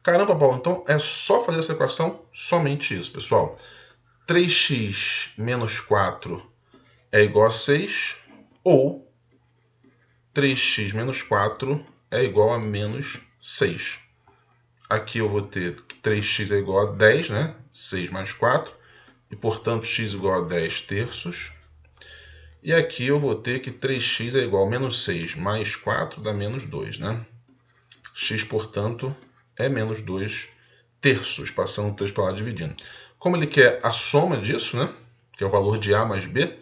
Caramba, Paulo, então é só fazer essa equação? Somente isso, pessoal. 3x menos 4 é igual a 6, ou 3x menos 4 é igual a menos 6. Aqui eu vou ter que 3x é igual a 10, né? 6 mais 4, e portanto x igual a 10 terços. E aqui eu vou ter que 3x é igual a menos 6 mais 4 dá menos 2, né? X, portanto, é menos 2 terços, passando o 3 para lá dividindo. Como ele quer a soma disso, né? Que é o valor de A mais B,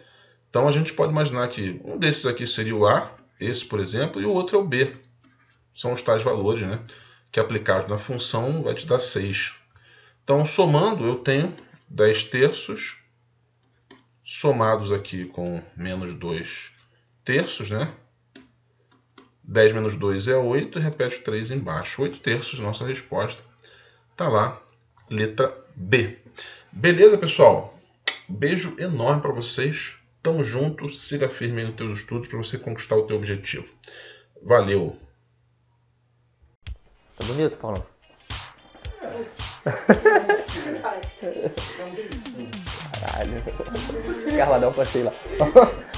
então a gente pode imaginar que um desses aqui seria o A, esse, por exemplo, e o outro é o B. São os tais valores, né? Que aplicados na função vai te dar 6. Então, somando, eu tenho 10 terços, somados aqui com menos 2 terços, né? 10 menos 2 é 8, e repete o 3 embaixo. 8 terços, nossa resposta. Tá lá, letra B. Beleza, pessoal? Beijo enorme para vocês. Tamo junto, siga firme nos teus estudos para você conquistar o teu objetivo. Valeu! Tá bonito, Paulo? Caralho. Carla, dá um passeio lá.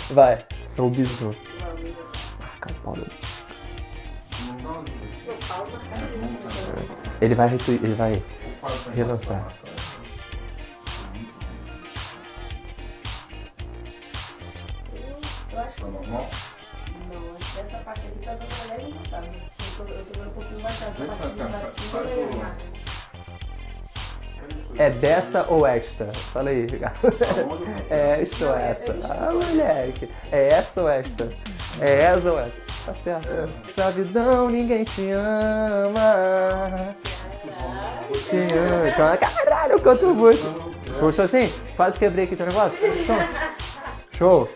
Vai. É um bicho. Marca o Paulo. Ele vai relançar. Eu acho que normal. Não, acho que essa parte aqui tá dando uma leve embaçada. Eu tô vendo um pouquinho embaçada. Essa parte aqui pra cima é mais. É dessa ou esta? Fala aí, Ricardo. É esta ou essa? Ah, moleque. É essa ou esta? É essa ou essa? Tá certo. Escravidão, ninguém te ama. Te ama. Caralho, eu canto muito. Puxa assim? Quase quebrei aqui teu negócio. Show.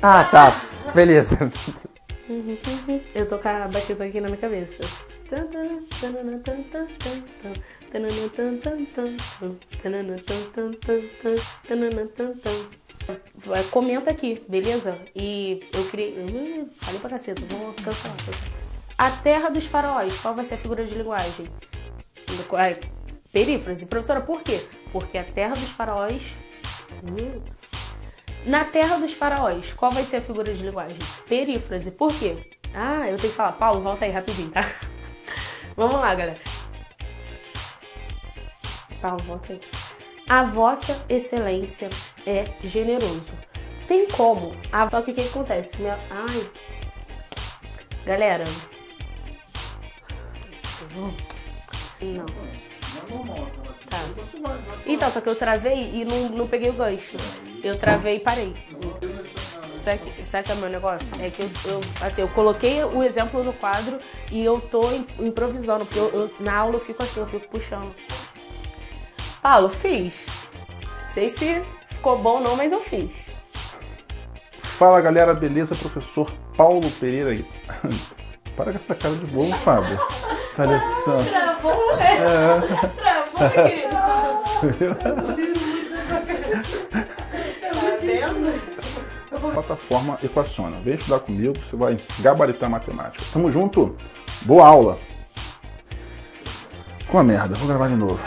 Ah, tá. Beleza. Eu tô com a batida aqui na minha cabeça. Comenta aqui, beleza? E eu criei. Falei pra caceta, vamos cancelar. A Terra dos Faraós, qual vai ser a figura de linguagem? Perífrase. Professora, por quê? Porque a Terra dos Faraós. Na Terra dos Faraós, qual vai ser a figura de linguagem? Perífrase. Por quê? Ah, eu tenho que falar. Paulo, volta aí rapidinho, tá? Vamos lá, galera. Paulo, volta aí. A Vossa Excelência é generoso. Tem como? Só que o que acontece? Ai. Galera. Não. Tá. Então, só que eu travei e não peguei o gancho. Eu travei e parei. Sabe que é o meu negócio? É que eu coloquei o exemplo no quadro e eu tô improvisando, porque na aula eu fico assim, eu fico puxando. Paulo, fiz. Sei se ficou bom ou não, mas eu fiz. Fala, galera, beleza? Professor Paulo Pereira aí. Para com essa cara de bobo, Fábio. Tá Alessandro. Travou, né? Travou, querido. Tá vendo? Plataforma Equaciona. Vem estudar comigo, você vai gabaritar matemática. Tamo junto. Boa aula. Com a merda. Vou gravar de novo.